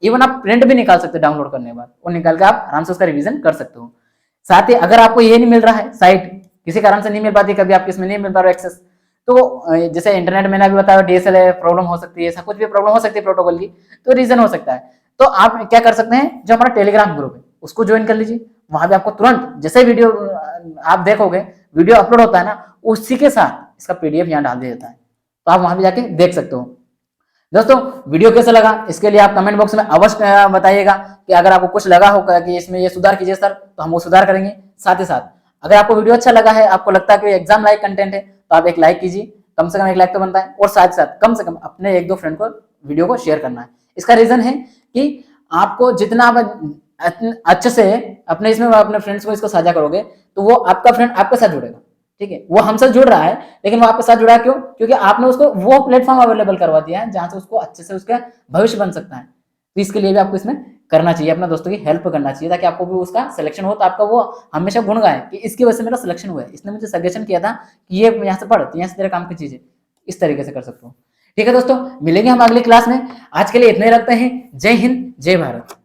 इवन आप प्रिंट भी निकाल सकते हो डाउनलोड करने के बाद, वो निकाल के आप आराम से उसका रिवीजन कर सकते हो। साथ ही अगर आपको ये नहीं मिल रहा है, साइट किसी कारण से नहीं मिल पाती, कभी आपके इसमें नहीं मिल पा रहा एक्सेस, तो जैसे इंटरनेट मैंने अभी बताया डीएसएलआर प्रॉब्लम हो सकती है, ऐसा कुछ भी प्रॉब्लम हो सकती है प्रोटोकॉल की, तो रीजन हो सकता है। तो आप क्या कर सकते हैं, जो हमारा टेलीग्राम ग्रुप है उसको ज्वाइन कर लीजिए, वहां पे आपको तुरंत जैसे वीडियो आप देखोगे, वीडियो अपलोड होता है ना, उसी के साथ इसका पीडीएफ यहाँ डाल दिया जाता है, तो आप वहां पे जाके देख सकते हो। दोस्तों वीडियो कैसा लगा इसके लिए आप कमेंट बॉक्स में अवश्य बताइएगा, कि अगर आपको कुछ लगा होगा कि इसमें ये सुधार कीजिए सर, तो हम वो सुधार करेंगे। साथ ही साथ अगर आपको वीडियो अच्छा लगा है, आपको लगता है कि एग्जाम लाइक कंटेंट है, तो आप एक लाइक कीजिए, कम से कम एक लाइक तो बनता है, और साथ ही साथ कम से कम अपने 1-2 फ्रेंड को वीडियो को शेयर करना है। इसका रीजन है कि आपको जितना आप अच्छे से अपने इसमें अपने फ्रेंड्स को इसको साझा करोगे, तो वो आपका फ्रेंड आपके साथ जुड़ेगा, ठीक है, वो हमसे जुड़ रहा है लेकिन वो आपके साथ जुड़ा क्यों, क्योंकि आपने उसको वो प्लेटफॉर्म अवेलेबल करवा दिया है जहां से उसको अच्छे से उसका भविष्य बन सकता है। तो इसके लिए भी आपको इसमें करना चाहिए, अपना दोस्तों की हेल्प करना चाहिए, ताकि आपको भी उसका सिलेक्शन हो, तो आपका वो हमेशा गुण गाए कि इसकी वजह से मेरा सिलेक्शन हुआ है, इसने मुझे सजेशन किया था कि ये यहाँ से पढ़, यहाँ से तेरे काम की चीजें, इस तरीके से कर सकते हो। ठीक है दोस्तों, मिलेंगे हम अगली क्लास में, आज के लिए इतने ही रखते हैं। जय हिंद, जय भारत।